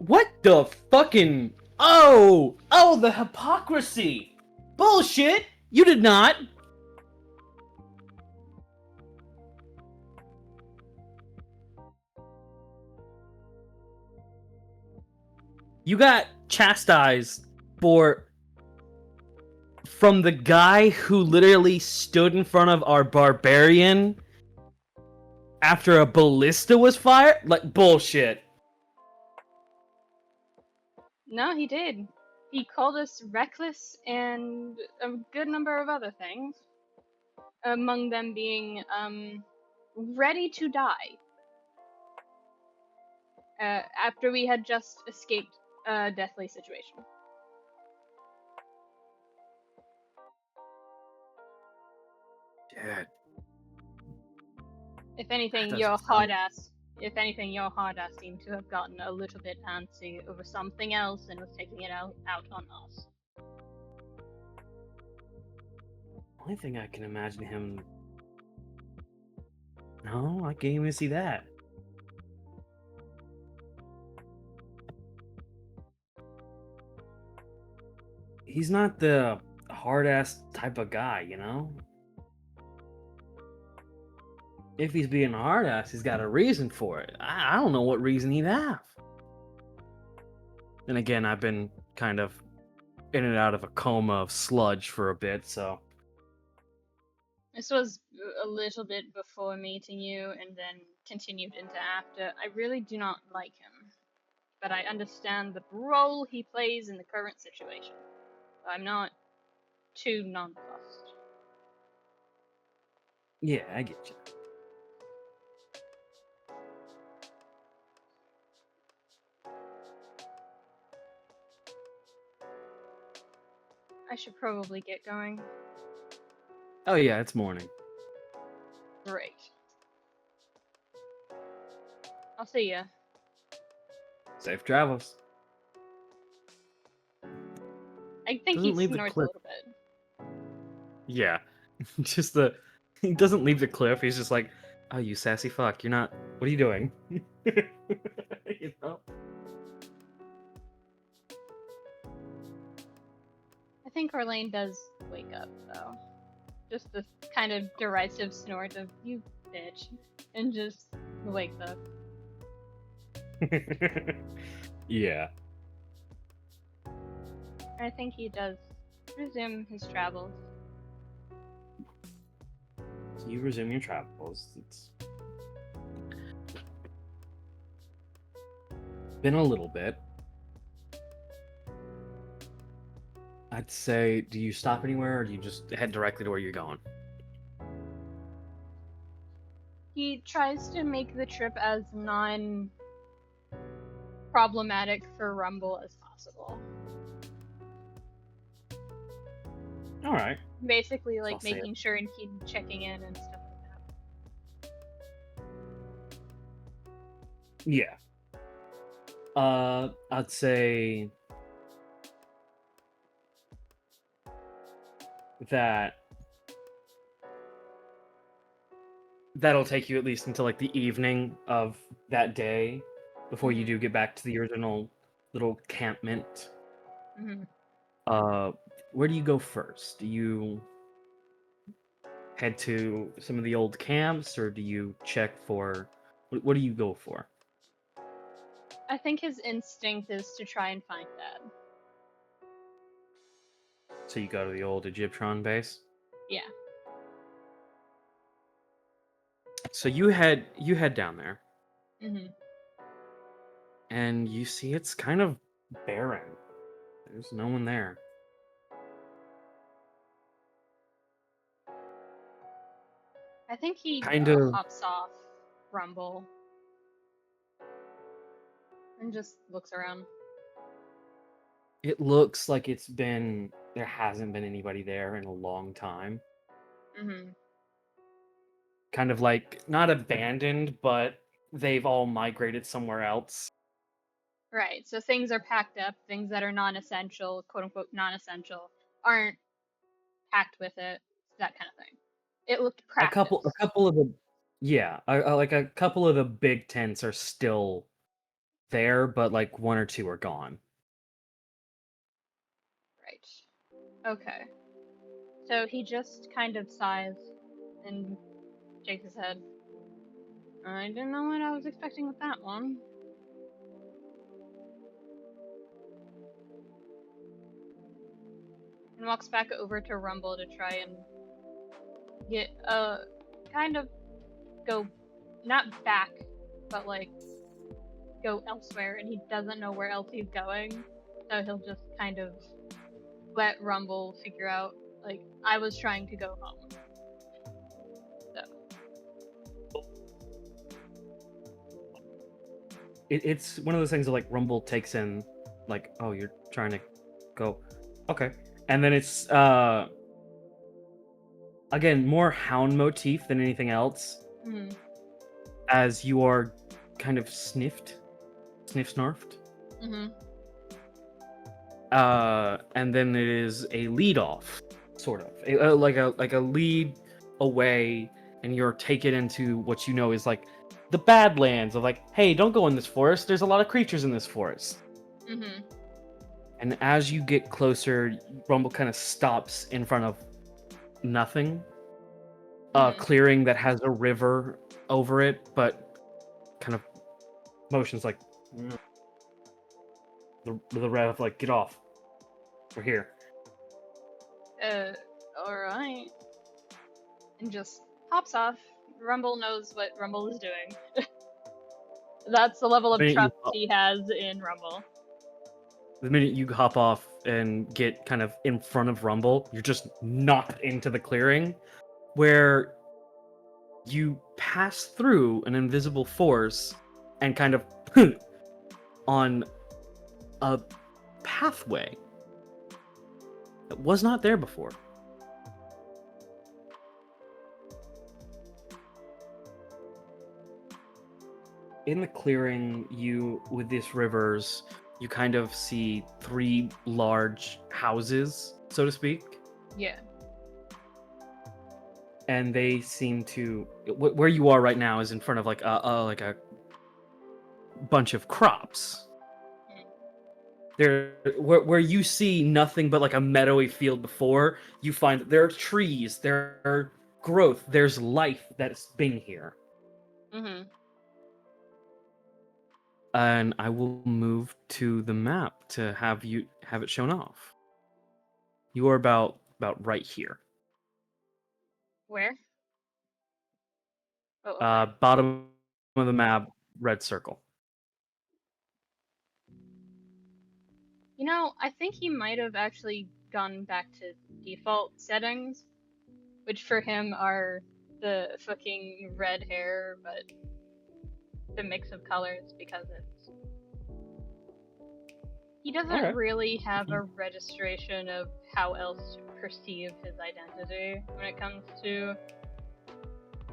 What the fucking? Oh, the hypocrisy! Bullshit! You did not. You got chastised for from the guy who literally stood in front of our barbarian after a ballista was fired? Like, bullshit.
No, he did. He called us reckless and a good number of other things. Among them being, ready to die. After we had just escaped a deathly situation.
Dude,
If anything,
that
your
doesn't
hard
sound-
ass. If anything, your hard ass seemed to have gotten a little bit antsy over something else and was taking it out on us.
Only thing I can imagine him. No, I can't even see that. He's not the hard ass type of guy, you know? if he's being a hard ass, he's got a reason for it. I don't know what reason he'd have. And again, I've been kind of in and out of a coma of sludge for a bit, so
This was a little bit before meeting you and then continued into after. I really do not like him, but I understand the role he plays in the current situation. I'm not too nonplussed.
yeah, I get you.
I should probably get going.
Oh yeah, it's morning.
Great. I'll see ya.
Safe travels.
I think
Doesn't
he
leave the
snorts a
cliff.
little bit.
Yeah, just the he doesn't leave the cliff. He's just like, oh, you sassy fuck. You're not. What are you doing? You know?
I think Orlain does wake up, though. Just this kind of derisive snort of, you bitch, and just wakes up.
Yeah.
I think he does resume his travels.
So you resume your travels. It's been a little bit. I'd say, do you stop anywhere or do you just head directly to where you're going?
He tries to make the trip as non-problematic for Rumble as possible.
All right.
Basically,
I'll
like
say
making sure and keep checking in and stuff like that.
Yeah. I'd say that that'll take you at least until like the evening of that day before you do get back to the original little campment.
Mm-hmm.
Where do you go first? Do you head to some of the old camps or do you check for what do you go for?
I think his instinct is to try and find Dad.
So you go to the old Egyptron base?
Yeah.
So you head down there
Mm-hmm.
and you see it's kind of barren. There's no one there.
I think he
Kind of
hops off Rumble and just looks around.
it looks like there hasn't been anybody there in a long time.
Mm-hmm.
Kind of like not abandoned, but they've all migrated somewhere else.
Right. So things are packed up. Things that are non-essential, quote unquote non-essential, aren't packed with it. That kind of thing. It looked
A couple
practiced.
of the yeah, like a couple of the big tents are still there, but like one or two are gone.
Right. Okay. So he just kind of sighs and shakes his head. I didn't know what I was expecting with that one. And walks back over to Rumble to try and get kind of go not back, but like go elsewhere, and he doesn't know where else he's going, so he'll just kind of let Rumble figure out, like, I was trying to go home. So.
It's one of those things that like Rumble takes in, like, oh, you're trying to go, okay, and then it's again more hound motif than anything else, as you are kind of sniffed, snarfed.
Mm-hmm.
And then it is a lead off, sort of like a lead away, and you're taken into what you know is like the Badlands of like, hey, don't go in this forest. There's a lot of creatures in this forest.
Mm-hmm.
And as you get closer, Rumble kind of stops in front of nothing. A clearing that has a river over it, but kind of motions like the rev, like, get off. We're here.
Alright. And just hops off. Rumble knows what Rumble is doing. That's the level of
The minute you
trust he has in Rumble.
The minute you hop off and get kind of in front of Rumble, you're just knocked into the clearing where you pass through an invisible force and kind of on a pathway that was not there before. In the clearing, with these rivers, you kind of see 3 large houses, so to speak.
Yeah.
And they seem to where you are right now is in front of like a bunch of crops. There, where you see nothing but like a meadowy field before, you find that there are trees, there are growth, there's life that's been here.
Mm-hmm.
And I will move to the map to have it shown off. You are about right here.
Where? Oh, okay.
Bottom of the map, red circle.
You know, I think he might have actually gone back to default settings, which for him are the fucking red hair, but the mix of colors because it's. He doesn't
Okay.
really have a registration of how else to perceive his identity when it comes to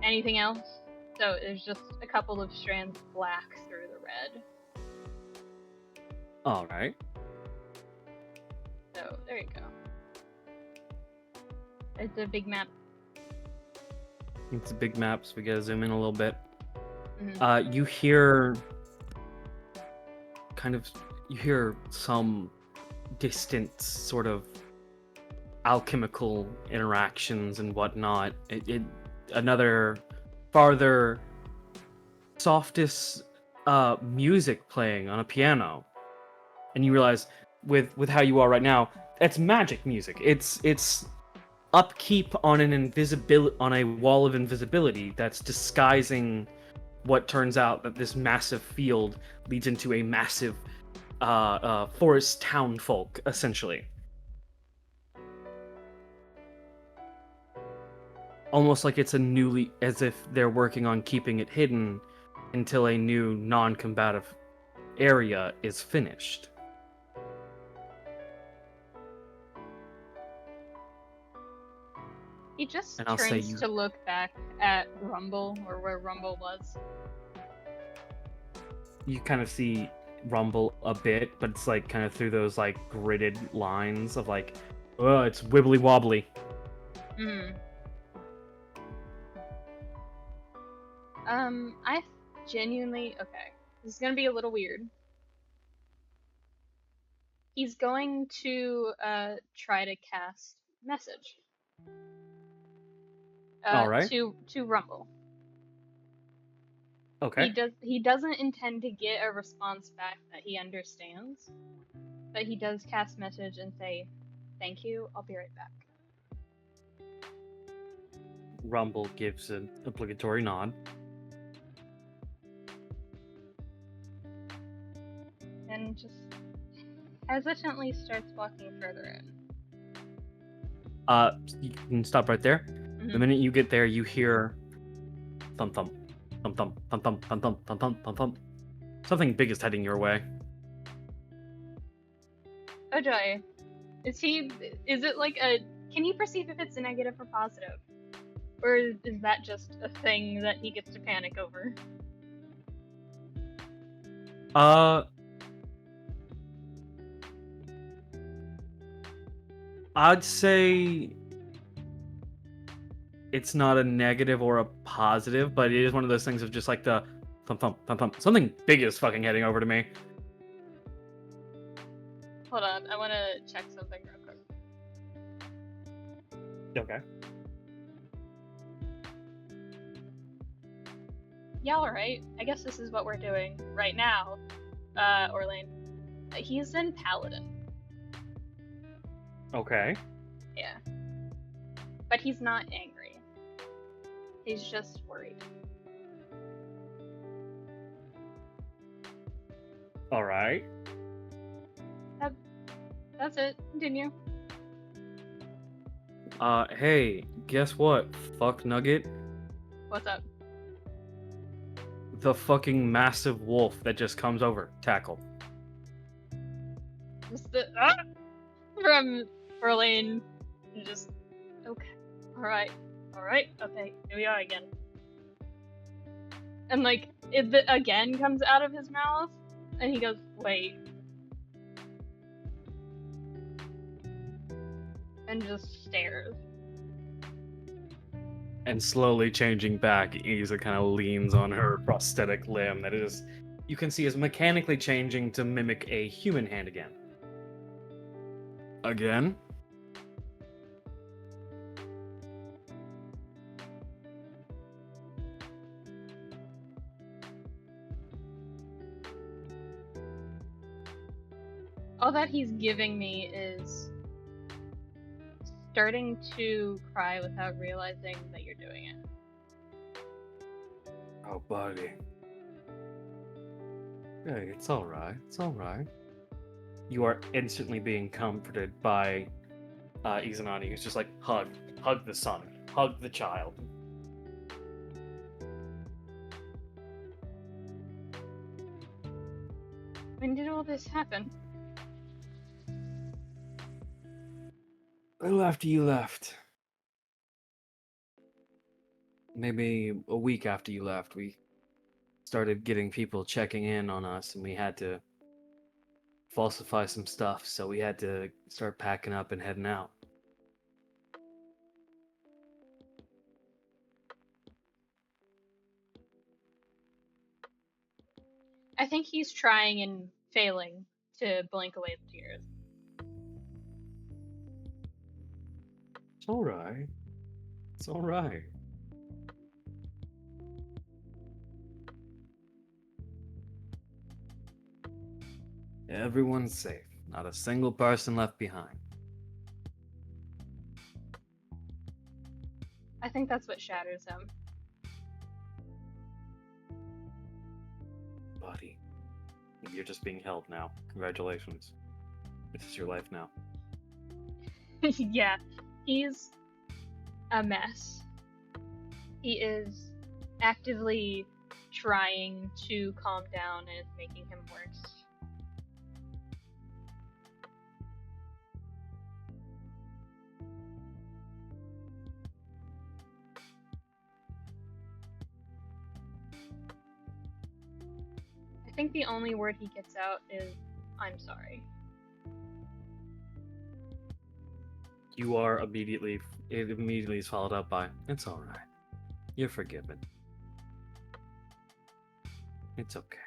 anything else. So there's just a couple of strands black through the red.
All right.
So there you go. It's a big map.
It's a big map, so we gotta zoom in a little bit.
Mm-hmm.
You hear some distant sort of alchemical interactions and whatnot. Another farther softest music playing on a piano, and you realize with how you are right now, that's magic music. It's upkeep on on a wall of invisibility that's disguising what turns out that this massive field leads into a massive forest town folk, essentially. Almost like it's as if they're working on keeping it hidden until a new non-combative area is finished.
He just
And I'll say
turns to look back at Rumble, or where Rumble was.
You kind of see Rumble a bit, but it's like kind of through those like gridded lines of like, oh, it's wibbly wobbly.
I genuinely, okay, this is gonna be a little weird. He's going to try to cast message
All right.
to Rumble.
Okay.
He doesn't intend to get a response back that he understands, but he does cast message and say, "Thank you, I'll be right back."
Rumble gives an obligatory nod.
And just hesitantly starts walking further in.
You can stop right there.
Mm-hmm.
The minute you get there, you hear thump thump, thump thump, thump thump, thump thump, thump thump, thump thump. Something big is heading your way.
Ojai, is it like can he perceive if it's a negative or positive? Or is that just a thing that he gets to panic over?
I'd say it's not a negative or a positive, but it is one of those things of just like the thump thump, thump thump. Something big is fucking heading over to me.
Hold on, I want to check something real quick.
Okay.
Yeah, alright. I guess this is what we're doing right now, Orlain. He's in Paladin.
Okay.
Yeah. But he's not angry. He's just worried.
All right.
That's it. Continue.
Hey, guess what? Fuck Nugget.
What's up?
The fucking massive wolf that just comes over. Tackle.
Just the from Orlain. Just okay. Alright. Okay, here we are again. And like it again comes out of his mouth, and he goes, "Wait," and just stares.
And slowly changing back, Isa kind of leans on her prosthetic limb that is, you can see, is mechanically changing to mimic a human hand again. Again?
All that he's giving me is starting to cry without realizing that you're doing it.
Oh, buddy. Hey, it's alright. It's alright. You are instantly being comforted by Izanani, who's just like, hug the son, hug the child.
When did all this happen?
A little after you left. Maybe a week after you left, we started getting people checking in on us, and we had to falsify some stuff, so we had to start packing up and heading out.
I think he's trying and failing to blink away the tears.
It's alright. It's alright. Everyone's safe. Not a single person left behind.
I think that's what shatters him.
Buddy, you're just being held now. Congratulations. This is your life now.
Yeah, he's a mess. He is actively trying to calm down, and it's making him worse. I think the only word he gets out is, "I'm sorry."
You are immediately is followed up by, it's alright. You're forgiven. It's okay.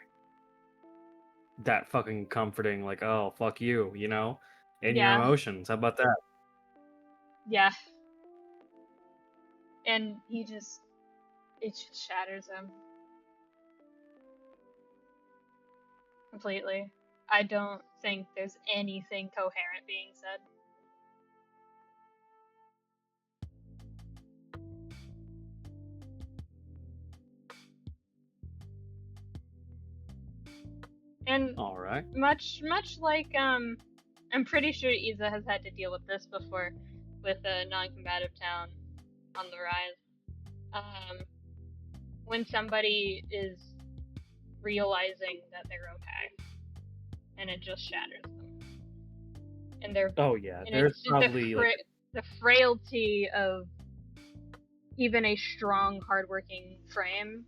That fucking comforting, like, oh, fuck you, you know? In your
Yeah.
emotions. How about that?
Yeah. And it just shatters him. Completely. I don't think there's anything coherent being said. And
Alright.
much like I'm pretty sure Iza has had to deal with this before with a non-combative town on the rise. When somebody is realizing that they're okay, and it just shatters them, and they're
Oh yeah,
and
there's
it's
probably
the frailty of even a strong, hardworking frame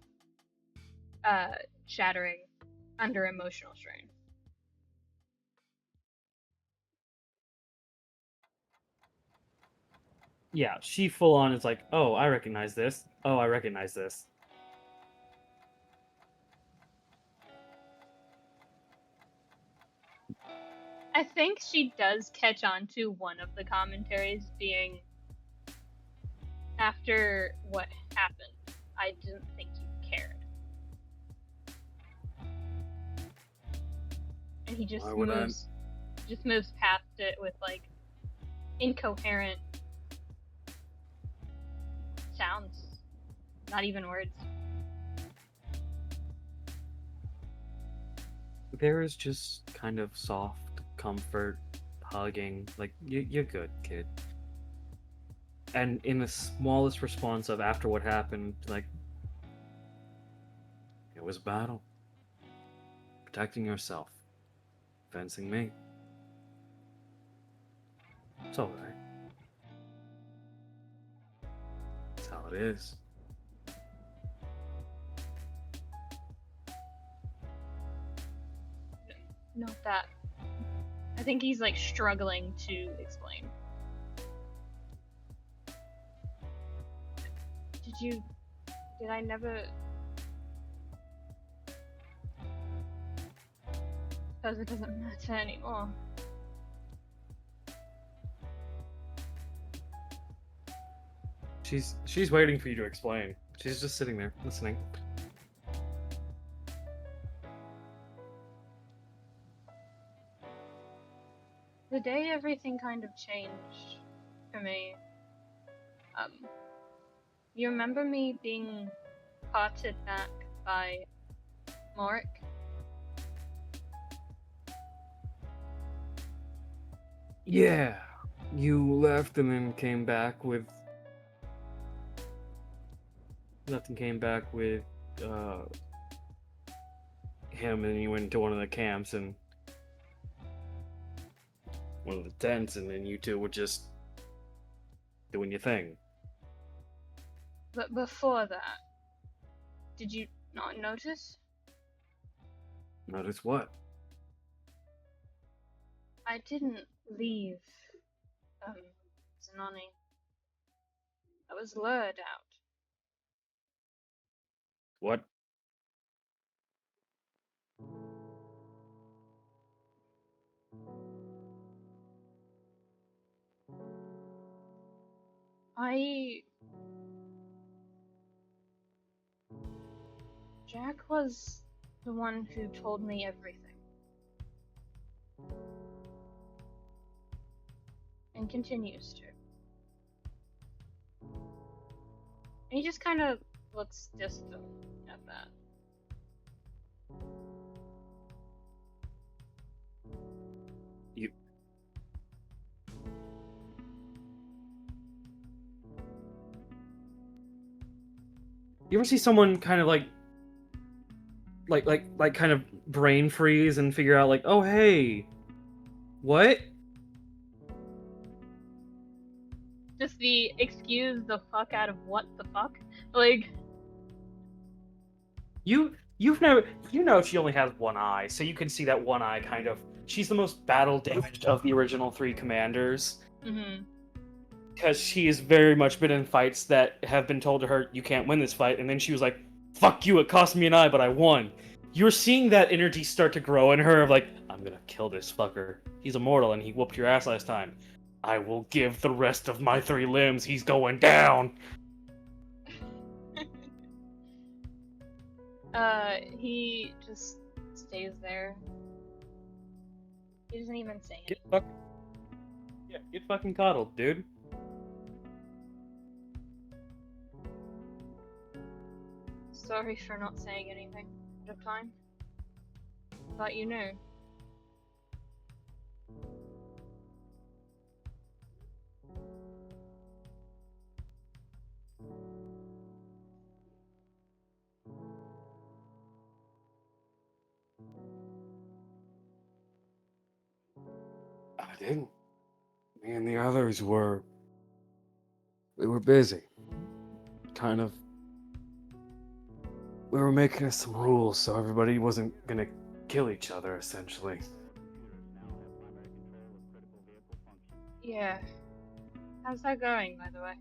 shattering under emotional strain.
yeah, she full on is like, oh, I recognize this. Oh, I recognize this.
I think she does catch on to one of the commentaries being, after what happened, I didn't think you cared. And he just
Why would I?
moves past it with like incoherent sounds, not even words.
There is just kind of soft comfort, hugging, like, you're good, kid. And in the smallest response of after what happened, like, it was a battle. Protecting yourself. Fencing me. It's alright. That's how it is.
Not that. I think he's like struggling to explain. Did I never... Suppose it doesn't matter anymore.
She's waiting for you to explain. She's just sitting there, listening.
The day everything kind of changed for me, you remember me being parted back by Morik?
Yeah. You left and then came back with... Left and came back with, him, and you went to one of the camps and... one of the tents, and then you two were just... doing your thing.
But before that, did you not notice?
Notice what?
I didn't leave, Zanoni. I was lured out.
What?
Jack was the one who told me everything. And continues to. And he just kind of looks distant at that.
You ever see someone kind of like kind of brain freeze and figure out like, oh hey, what?
Just the excuse the fuck out of what the fuck? Like,
You've never, you know, she only has one eye, so you can see that one eye kind of. She's the most battle damaged of the original three commanders. Because she has very much been in fights that have been told to her, you can't win this fight, and then she was like, fuck you, it cost me an eye, but I won. You're seeing that energy start to grow in her of like, I'm gonna kill this fucker. He's immortal and he whooped your ass last time. I will give the rest of my 3 limbs, he's going down!
he just stays there. He doesn't even say
Get
anything.
Get fucking coddled, dude.
Sorry for not saying anything at the time. Thought you knew.
I didn't. Me and the others were. We were busy. Kind of. We were making some rules so everybody wasn't gonna kill each other, essentially.
Yeah. How's that going, by the way?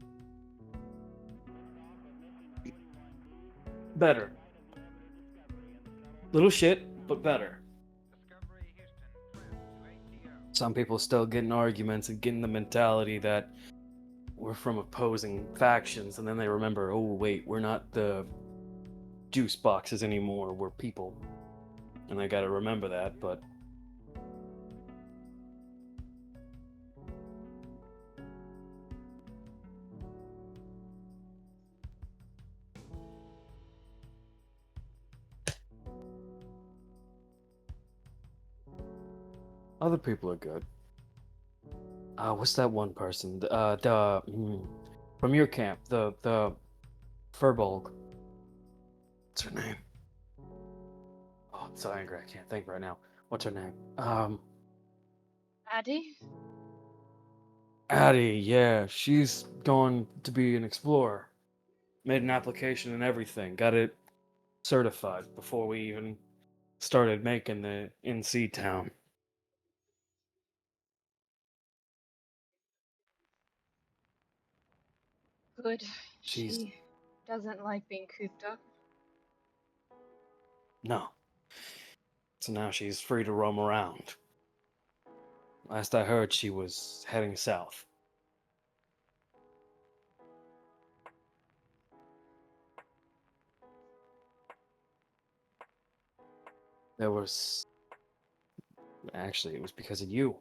Better. Little shit, but better.
Some people still get in arguments and get in the mentality that we're from opposing factions, and then they remember, oh wait, we're not the juice boxes anymore, we're people. And they gotta remember that, but Other people are good. What's that one person? From your camp, the Furbolg. What's her name? Oh, I'm so angry. I can't think right now. What's her name?
Addie?
Addie. Yeah, she's going to be an explorer. Made an application and everything. Got it certified before we even started making the NC town.
Good.
She's
She doesn't like being cooped up.
no. So now she's free to roam around. Last I heard, she was heading south. There was actually, it was because of you.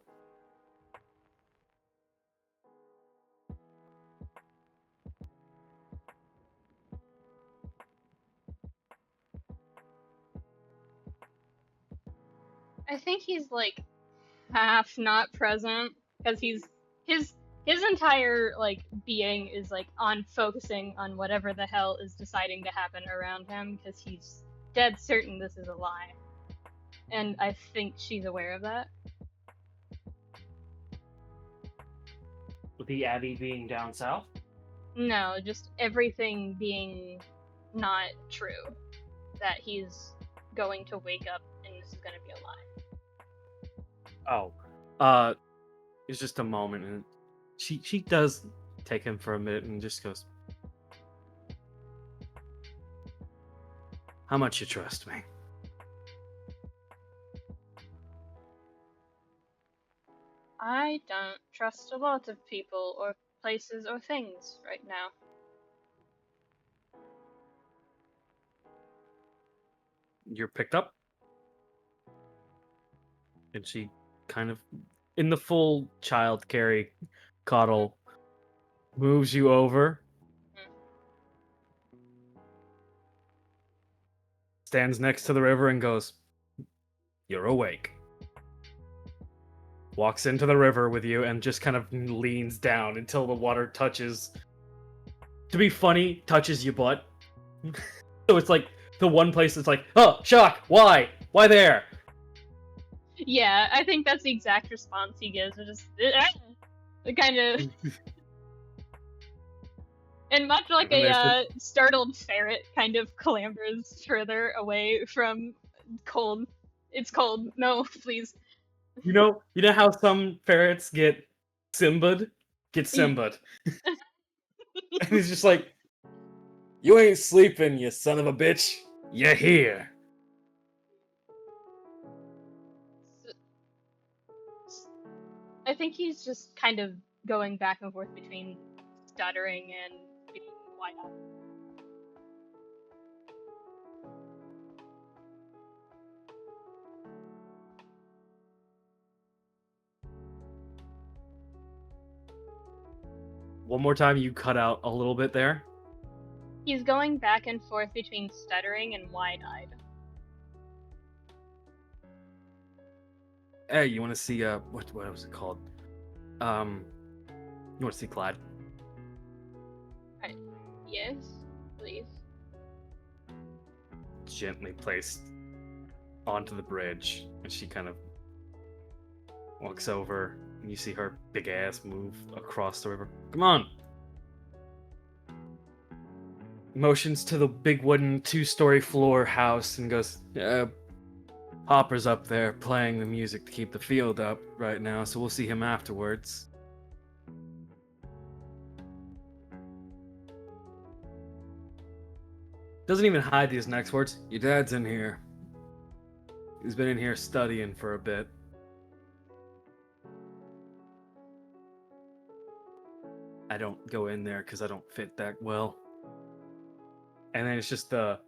I think he's like half not present because his entire like being is like on focusing on whatever the hell is deciding to happen around him because he's dead certain this is a lie. And I think she's aware of that.
With the Abbey being down south?
No, just everything being not true. That he's going to wake up and this is going to be a lie.
Oh. It's just a moment, and she does take him for a minute and just goes, "How much you trust me?"
I don't trust a lot of people or places or things right now.
You're picked up, and she kind of, in the full child carry coddle, moves you over, stands next to the river, and goes, "You're awake." Walks into the river with you and just kind of leans down until the water touches. To be funny, touches your butt. So it's like the one place that's like, "Oh, shock! Why? Why there?"
Yeah, I think that's the exact response he gives. It just kind of, and much like
And there's
a startled ferret, kind of clambers further away from cold. It's cold. No, please.
you know how some ferrets get Simba'd? Get Simba'd. And he's just like, "You ain't sleeping, you son of a bitch. You're here."
I think he's just kind of going back and forth between stuttering and being wide-eyed.
One more time, you cut out a little bit there.
He's going back and forth between stuttering and wide-eyed.
Hey, you want to see what was it called? You want to see Clyde?
Yes, please.
Gently placed onto the bridge, and she kind of walks over, and you see her big ass move across the river. "Come on!" Motions to the big wooden 2-story floor house and goes, "Hopper's up there playing the music to keep the field up right now, so we'll see him afterwards." Doesn't even hide these next words. "Your dad's in here. He's been in here studying for a bit." I don't go in there because I don't fit that well. And then it's just the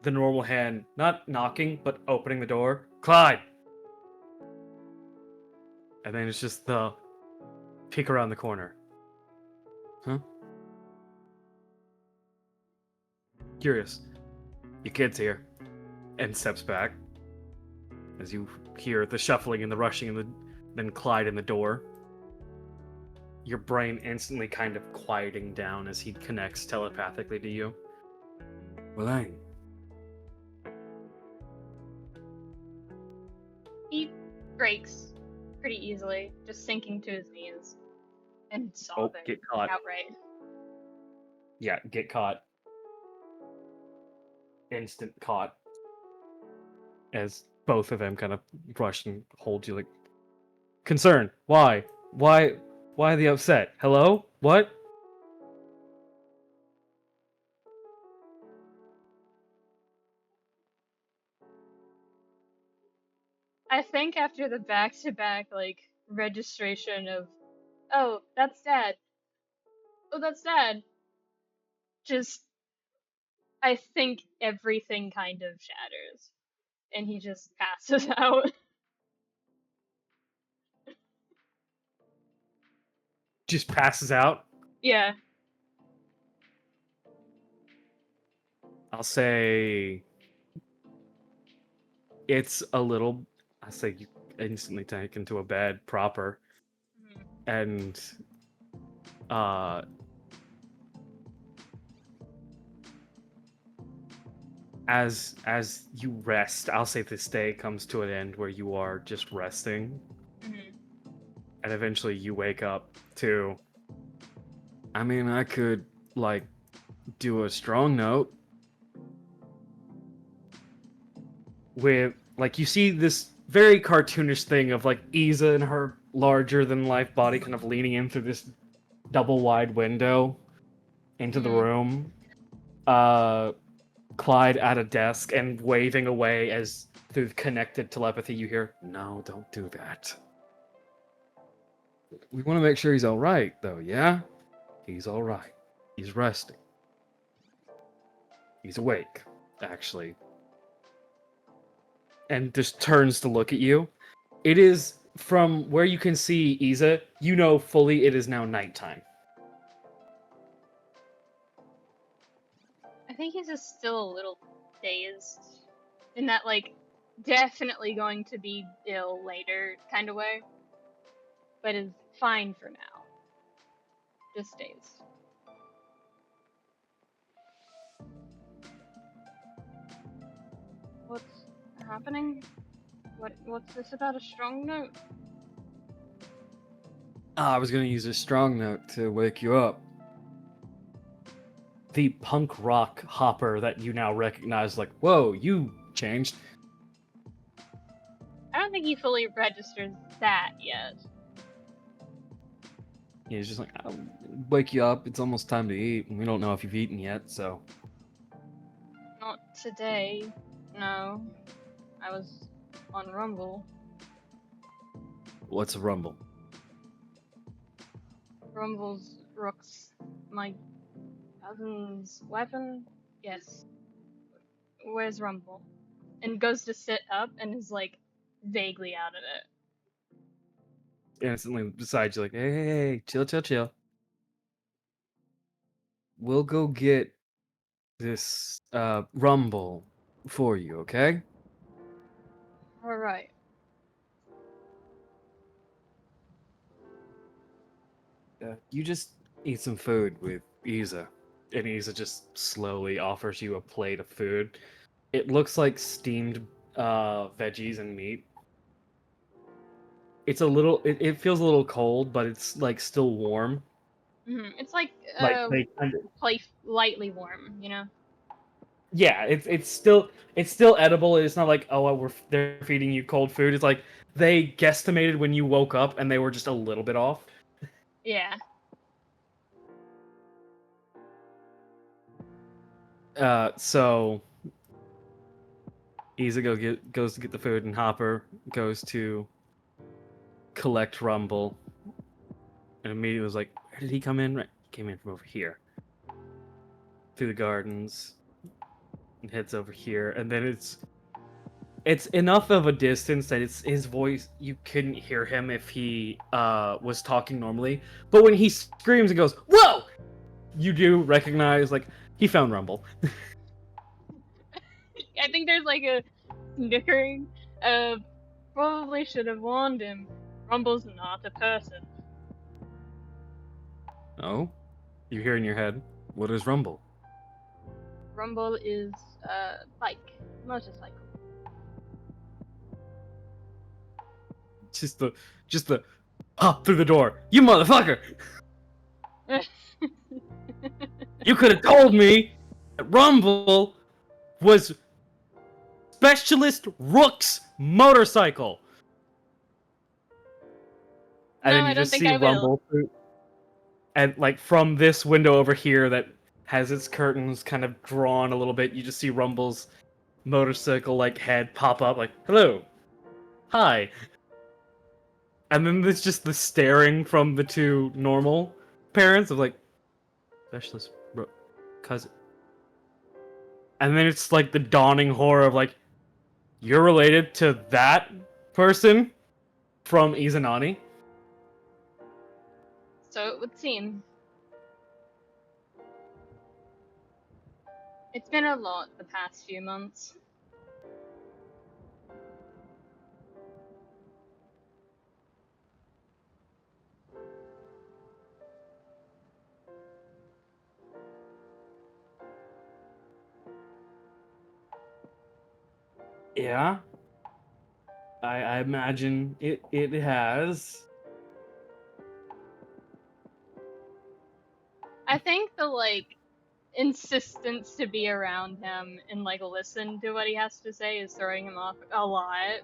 normal hand, not knocking, but opening the door. "Clyde!" And then it's just the peek around the corner. "Huh? Curious. Your kid's here." And steps back as you hear the shuffling and the rushing and then Clyde in the door. Your brain instantly kind of quieting down as he connects telepathically to you.
Orlain.
He breaks pretty easily, just sinking to his knees and sobbing
get caught.
outright.
Yeah, get caught. Instant caught. As both of them kind of rush and hold you like, concerned. Why? Why the upset? Hello? What?
I think after the back-to-back, like, registration of, oh, that's Dad. Oh, that's Dad. Just, I think everything kind of shatters. And he just passes out.
Just passes out?
Yeah.
I'll say it's a little. I say you instantly take into a bed proper,
Mhm.
and as you rest, I'll say this day comes to an end where you are just resting,
Mhm.
and eventually you wake up to.
I mean, I could, like, do a strong note.
With like you see this very cartoonish thing of like Isa and her larger than life body kind of leaning in through this double wide window into the
Mhm.
room. Clyde at a desk and waving away as through connected telepathy you hear,
No, don't do that. We want to make sure he's all right, though, yeah?
he's all right. He's resting. He's awake, actually. And just turns to look at you. It is from where you can see Isa, you know fully it is now nighttime.
I think he's just still a little dazed. In that, like, definitely going to be ill later kind of way. But is fine for now. Just dazed. What's happening? What's this about a strong note?
I was going to use a strong note to wake you up.
The punk rock Hopper that you now recognize, like, whoa, you changed.
I don't think he fully registers that yet.
He's just like, I'll wake you up. It's almost time to eat, and we don't know if you've eaten yet, so.
Not today. No. I was on Rumble.
What's a rumble?
Rumble's Rook's my cousin's weapon? Yes. Where's Rumble? And goes to sit up and is like vaguely out of it.
Instantly beside you, like, hey, chill.
We'll go get this rumble for you, okay?
Alright.
You just eat some food with
Isa. And Isa just slowly offers you a plate of food. It looks like steamed veggies and meat. It's a little, it feels a little cold, but it's like still warm.
It's like
Like they kind of,
lightly warm, you know?
yeah, it's still edible. It's not like, oh, they're feeding you cold food. It's like they guesstimated when you woke up and they were just a little bit off.
Yeah.
So Isa goes to get the food, and Hopper goes to collect Rumble, and immediately was like, "Where did he come in?" Right, he came in from over here, through the gardens, and heads over here, and then it's enough of a distance that it's his voice. You couldn't hear him if he was talking normally, but when he screams and goes, "Whoa!" you do recognize like he found Rumble.
I think there's like a snickering. Probably should have warned him. Rumble's not a person.
Oh? You hear in your head, what is Rumble?
Rumble is a bike, motorcycle.
Just the hop through the door. You motherfucker! You could have told me that Rumble was Specialist Rook's motorcycle. And
No,
then
I
you
don't
just
think
see
I will.
Rumble through, and like from this window over here that has its curtains kind of drawn a little bit, you just see Rumble's motorcycle like head pop up like, "Hello. Hi." And then there's just the staring from the two normal parents of like, Specialist Rook cousin. And then it's like the dawning horror of like, you're related to that person from Izanani?
So it would seem. It's been a lot the past few months.
Yeah. I imagine it has.
I think the insistence to be around him and listen to what he has to say is throwing him off a lot.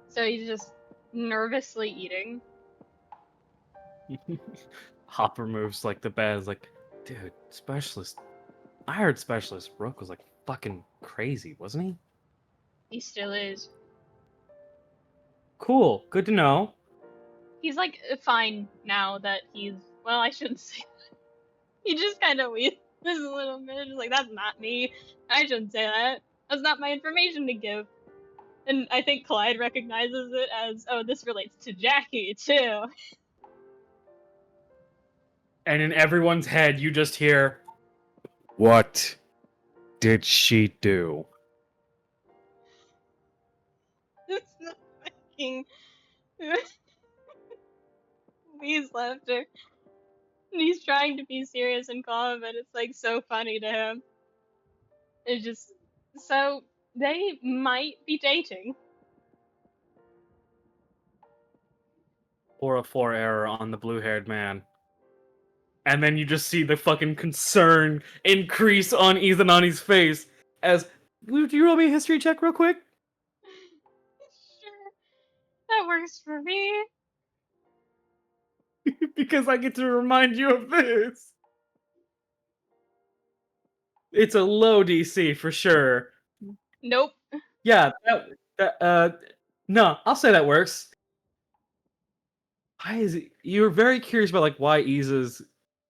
So he's just nervously eating.
Hopper moves like the bed is like, dude, Specialist. I heard Specialist Rook was like fucking crazy, wasn't he?
He still is.
Cool, good to know.
He's fine now that he's, well, I shouldn't say that. He just kind of weeps a little bit. Just that's not me. I shouldn't say that. That's not my information to give. And I think Clyde recognizes it as, oh, this relates to Jackie too.
And in everyone's head, you just hear, what did she do?
It's the fucking Lee's laughter. And he's trying to be serious and calm, but it's so funny to him. It's just so they might be dating.
Or a 4 error on the blue-haired man. And then you just see the fucking concern increase on Izanani's face as, do you roll me a history check real quick?
Sure, that works for me.
Because I get to remind you of this. It's a low DC for sure.
Nope.
Yeah, no, I'll say that works. Why is it? You're very curious about why Iza's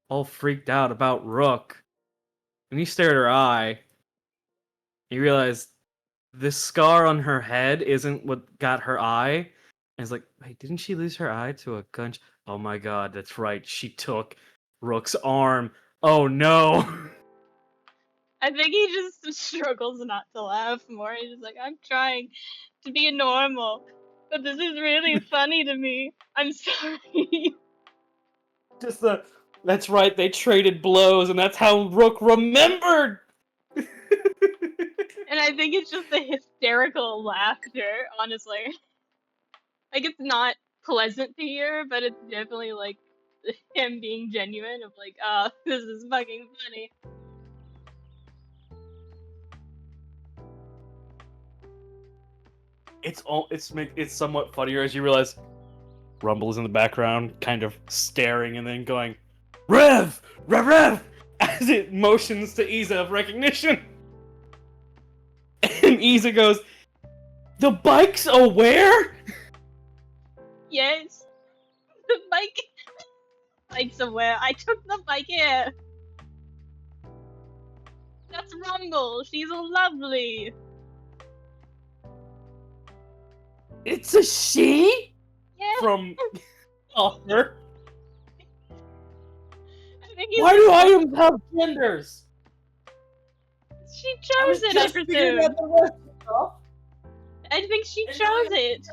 all freaked out about Rook. And you stare at her eye, you realize this scar on her head isn't what got her eye. And it's like, wait, didn't she lose her eye to a gunshot? Oh my god, that's right. She took Rook's arm. Oh no.
I think he just struggles not to laugh more. He's just I'm trying to be normal, but this is really funny to me. I'm sorry.
Just that's right, they traded blows, and that's how Rook remembered!
And I think it's just the hysterical laughter, honestly. It's not pleasant to hear, but it's definitely him being genuine of oh, this is fucking funny.
It's somewhat funnier as you realize Rumble is in the background, kind of staring and then going, Rev! Rev! Rev! As it motions to Iza of recognition. And Iza goes, the bike's aware?
Yes. The bike's aware. I took the bike here. That's Rumble. She's lovely.
It's a she?
Yeah.
From Hopper.
I think he's
Why do items have genders?
She chose it, I presume. I think she chose it.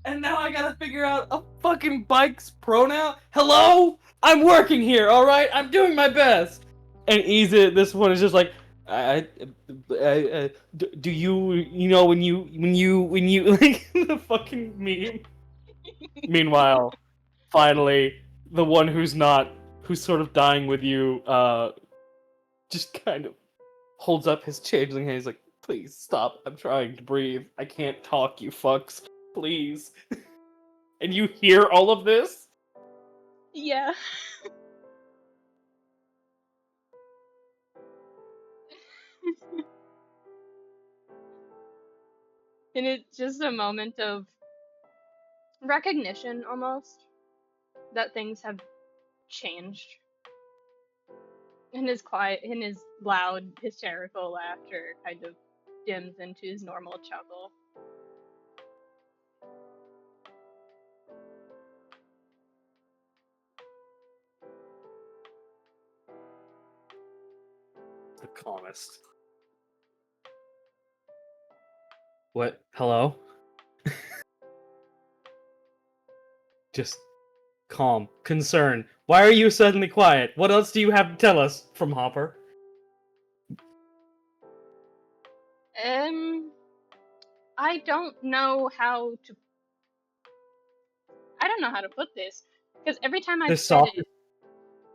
And now I gotta figure out a fucking bike's pronoun? Hello? I'm working here, alright? I'm doing my best! And Isa at this point is just like, do you know when you, like, the fucking meme? Meanwhile, finally, the one who's sort of dying with you, just kind of holds up his changeling hand. He's like, please stop, I'm trying to breathe. I can't talk, you fucks. Please. And you hear all of this?
Yeah. And it's just a moment of recognition almost that things have changed. And his loud, hysterical laughter kind of dims into his normal chuckle.
The calmest. What? Hello? Just calm. Concern. Why are you suddenly quiet? What else do you have to tell us from Hopper?
I don't know how to. I don't know how to put this because every time I've
This
said
soft.
it,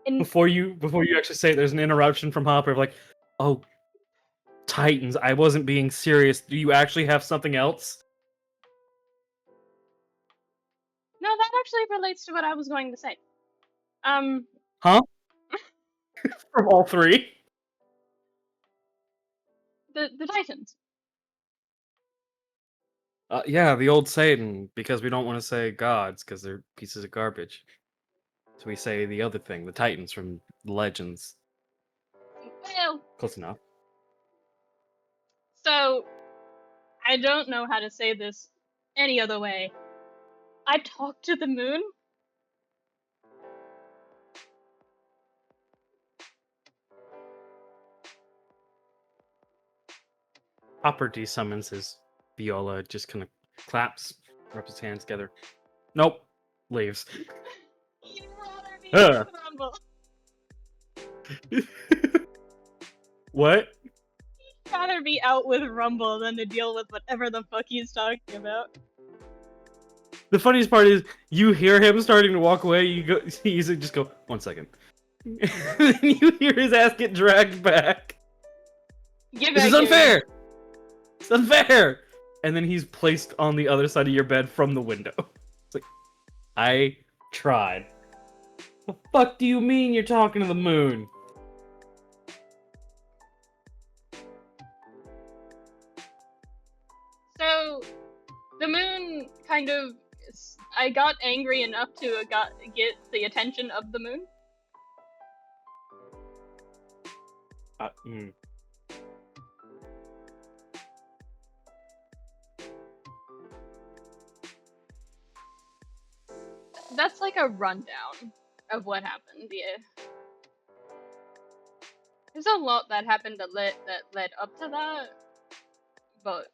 in
Before you actually say it, there's an interruption from Hopper of like, oh, Titans, I wasn't being serious. Do you actually have something else?
no, that actually relates to what I was going to say.
Huh? From all three?
The Titans.
Yeah, the old Satan, because we don't want to say gods, because they're pieces of garbage. So we say the other thing, the Titans from Legends.
Well,
Close enough.
so I don't know how to say this any other way. I talked to the moon.
Hopper de-summons his viola, just kind of claps, rubs his hands together. Nope. Leaves.
You'd rather be
Ugh.
with Rumble.
What?
He'd rather be out with Rumble than to deal with whatever the fuck he's talking about.
The funniest part is you hear him starting to walk away. You just go 1 second. Then you hear his ass get dragged back.
Get
This
back
is
here.
unfair. It's unfair. And then he's placed on the other side of your bed from the window. It's like, I tried. The fuck do you mean you're talking to the moon?
So, the moon kind of. I got angry enough to get the attention of the moon. That's like a rundown of what happened. Yeah. There's a lot that happened that led up to that, but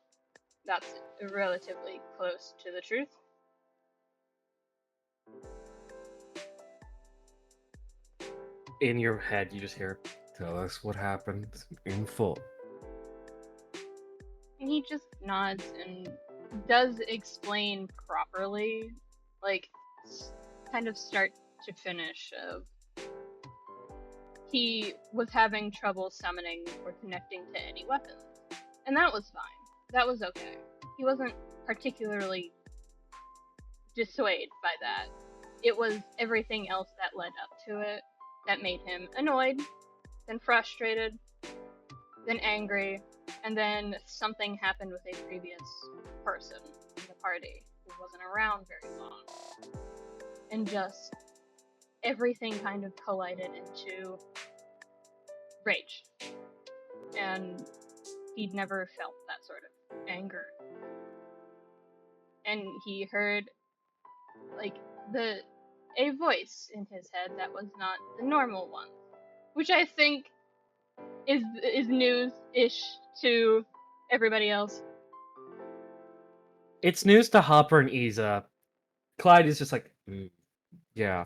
that's relatively close to the truth.
In your head, you just hear, tell us what happened in full.
And he just nods and does explain properly, like, kind of start to finish of he was having trouble summoning or connecting to any weapons. And that was fine. That was okay. He wasn't particularly dissuaded by that. It was everything else that led up to it that made him annoyed, then frustrated, then angry, and then something happened with a previous person in the party who wasn't around very long. And just everything kind of collided into rage. And he'd never felt that sort of anger. And he heard like a voice in his head that was not the normal one. Which I think is news-ish to everybody else.
It's news to Hopper and Isa. Clyde is just like, yeah.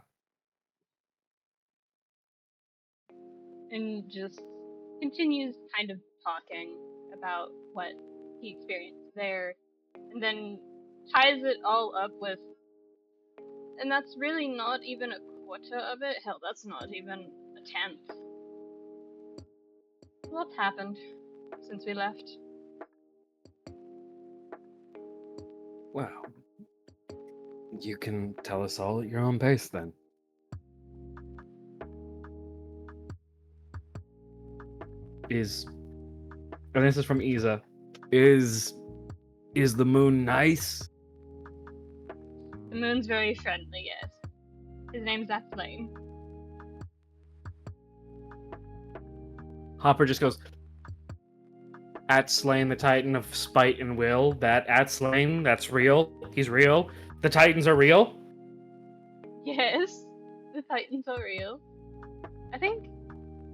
And just continues kind of talking about what he experienced there, and then ties it all up with, and that's really not even a quarter of it. Hell, that's not even a tenth. What's happened since we left?
Well, you can tell us all at your own pace then.
And this is from Isa.
Is the moon nice?
The moon's very friendly, yes. His name's Flame.
Hopper just goes, at Slain, the Titan of Spite and Will. That at Slain, that's real. He's real. The Titans are real.
Yes, the Titans are real. I think,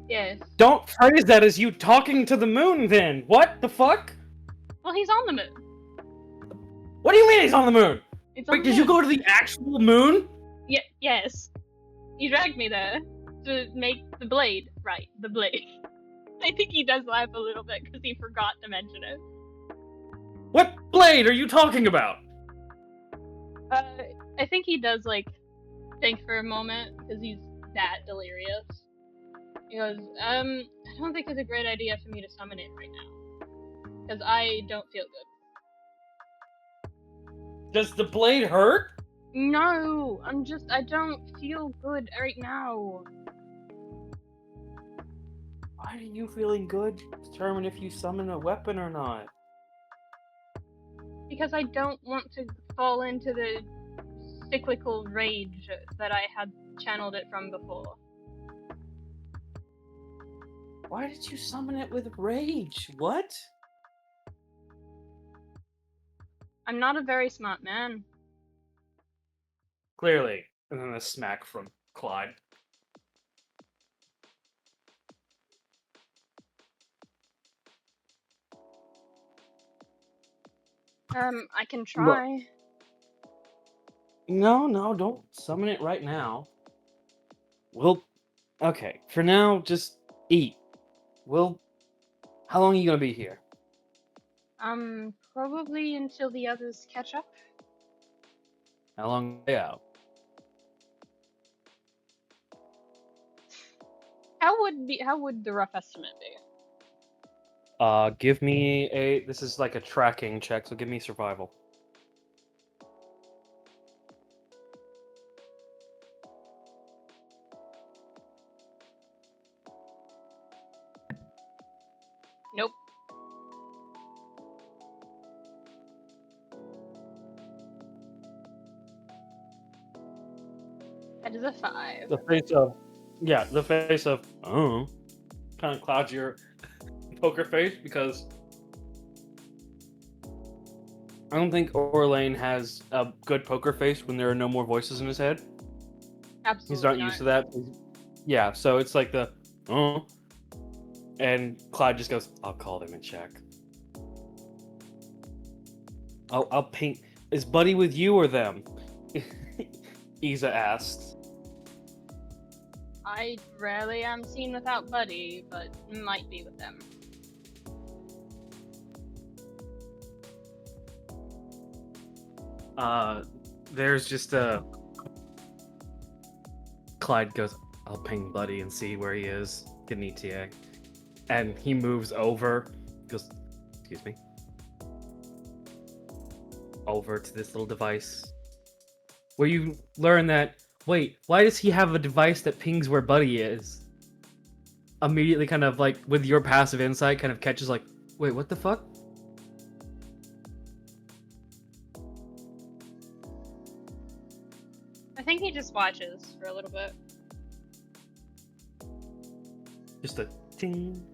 yes.
Don't phrase that as you talking to the moon then. What the fuck?
Well, he's on the moon.
What do you mean he's on the moon?
It's on
Wait,
the
did you
moon.
go to the actual moon?
Yes. You dragged me there to make the blade. Right, the blade. I think he does laugh a little bit because he forgot to mention it.
What blade are you talking about?
I think he does, like, think for a moment because he's that delirious. He goes, I don't think it's a great idea for me to summon it right now. Because I don't feel good.
Does the blade hurt?
No, I don't feel good right now.
Why are you feeling good? Determine if you summon a weapon or not.
Because I don't want to fall into the cyclical rage that I had channeled it from before.
Why did you summon it with rage? What?
I'm not a very smart man.
Clearly. And then a smack from Clyde.
I can try.
No, don't summon it right now. Okay, for now, just eat. How long are you gonna be here?
Probably until the others catch up.
How long are they out?
How would the rough estimate be?
Give me this is like a tracking check, so give me survival.
Nope. That is a 5.
The face of, oh, kind of clouds your poker face because I don't think Orlain has a good poker face when there are no more voices in his head.
Absolutely
He's not used to that. Yeah, so it's like the, oh. And Clyde just goes, I'll call them and check. I'll paint. Is Buddy with you or them? Isa asks.
I rarely am seen without Buddy, but might be with them.
There's just a... Clyde goes, I'll ping Buddy and see where he is. Get an ETA. And he moves over. Goes, excuse me. Over to this little device. Where you learn that, wait, why does he have a device that pings where Buddy is? Immediately kind of like, with your passive insight, kind of catches like, wait, what the fuck?
I think he just watches for a little bit.
Just a ting.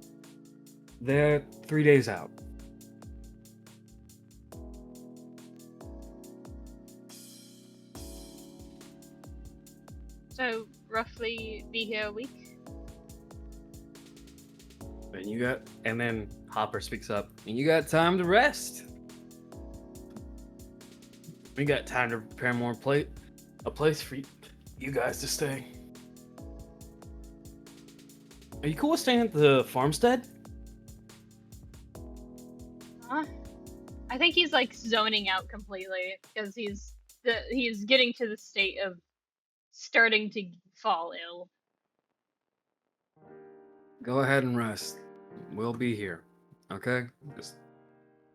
They're 3 days out.
So, roughly be here a week?
And then Hopper speaks up. You got time to rest. We got time to prepare a place for you guys to stay. Are you cool with staying at the farmstead?
Huh? I think he's like zoning out completely because he's getting to the state of starting to fall ill.
Go ahead and rest. We'll be here. Okay? Just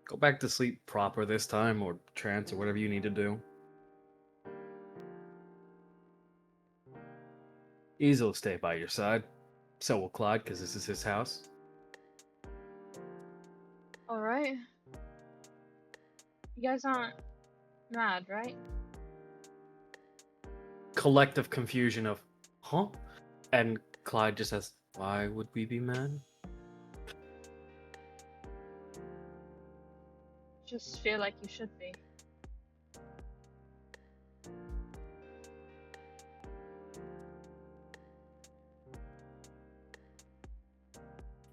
go back to sleep proper this time, or trance, or whatever you need to do. Easy will stay by your side. So will Clyde, because this is his house.
Alright. You guys aren't mad, right?
Collective confusion of, huh? And Clyde just says, why would we be mad?
Just feel like you should be.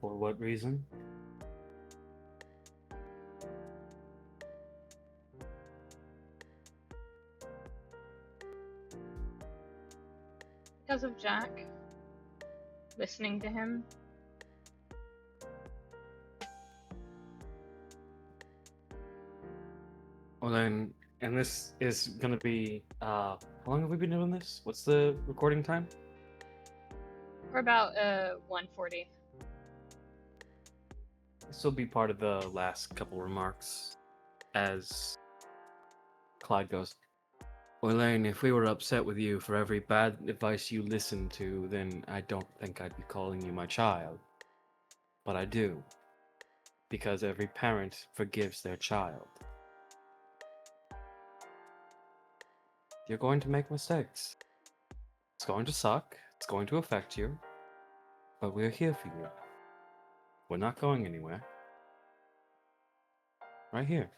For what reason?
Because of Jack. Listening to him.
Well then, and this is gonna be, how long have we been doing this? What's the recording time?
We're about 140.
This will be part of the last couple remarks as Clyde goes, Orlain, if we were upset with you for every bad advice you listened to, then I don't think I'd be calling you my child. But I do. Because every parent forgives their child. You're going to make mistakes. It's going to suck. It's going to affect you. But we're here for you. We're not going anywhere. Right here.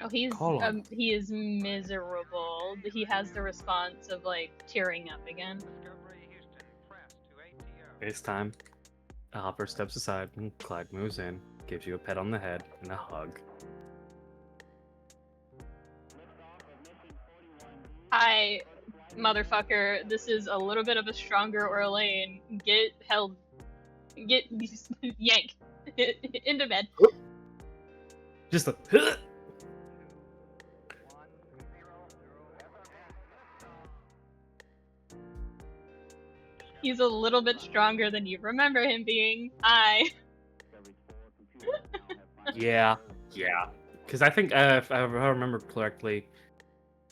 Oh,
Call on.
he is miserable. He has the response of like tearing up again.
It's time. Hopper steps aside and Clyde moves in, gives you a pet on the head and a hug.
Hi, motherfucker. This is a little bit of a stronger Orlain. Get held. Get yank into bed.
Just a
He's a little bit stronger than you remember him being.
yeah. Because I think if I remember correctly,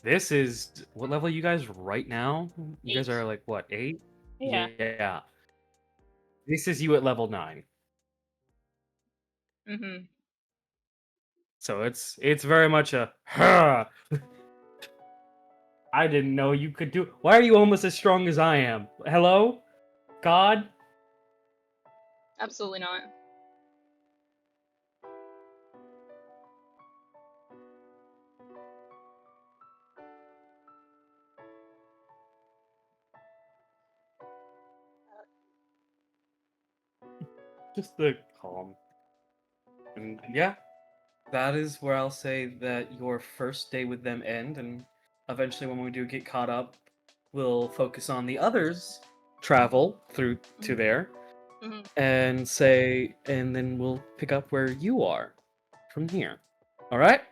this is what level are you guys right now? You guys
8.
are like what, 8?
Yeah.
Yeah. This is you at level 9.
Mm-hmm.
So it's very much a huh. I didn't know you could do. Why are you almost as strong as I am? Hello? God?
Absolutely not.
Just the calm. And yeah, that is where I'll say that your first day with them end, and eventually when we do get caught up, we'll focus on the others travel through to there
Mhm.
and then we'll pick up where you are from here. All right?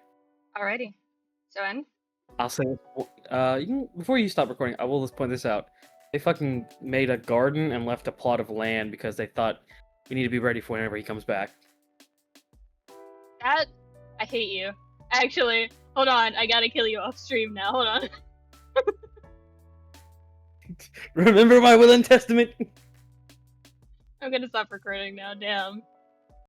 Alrighty. So end.
I'll say before you stop recording, I will just point this out. They fucking made a garden and left a plot of land because they thought we need to be ready for whenever he comes back.
I hate you. Actually, hold on. I gotta kill you off stream now. Hold on.
Remember my will and testament.
I'm gonna stop recording now. Damn.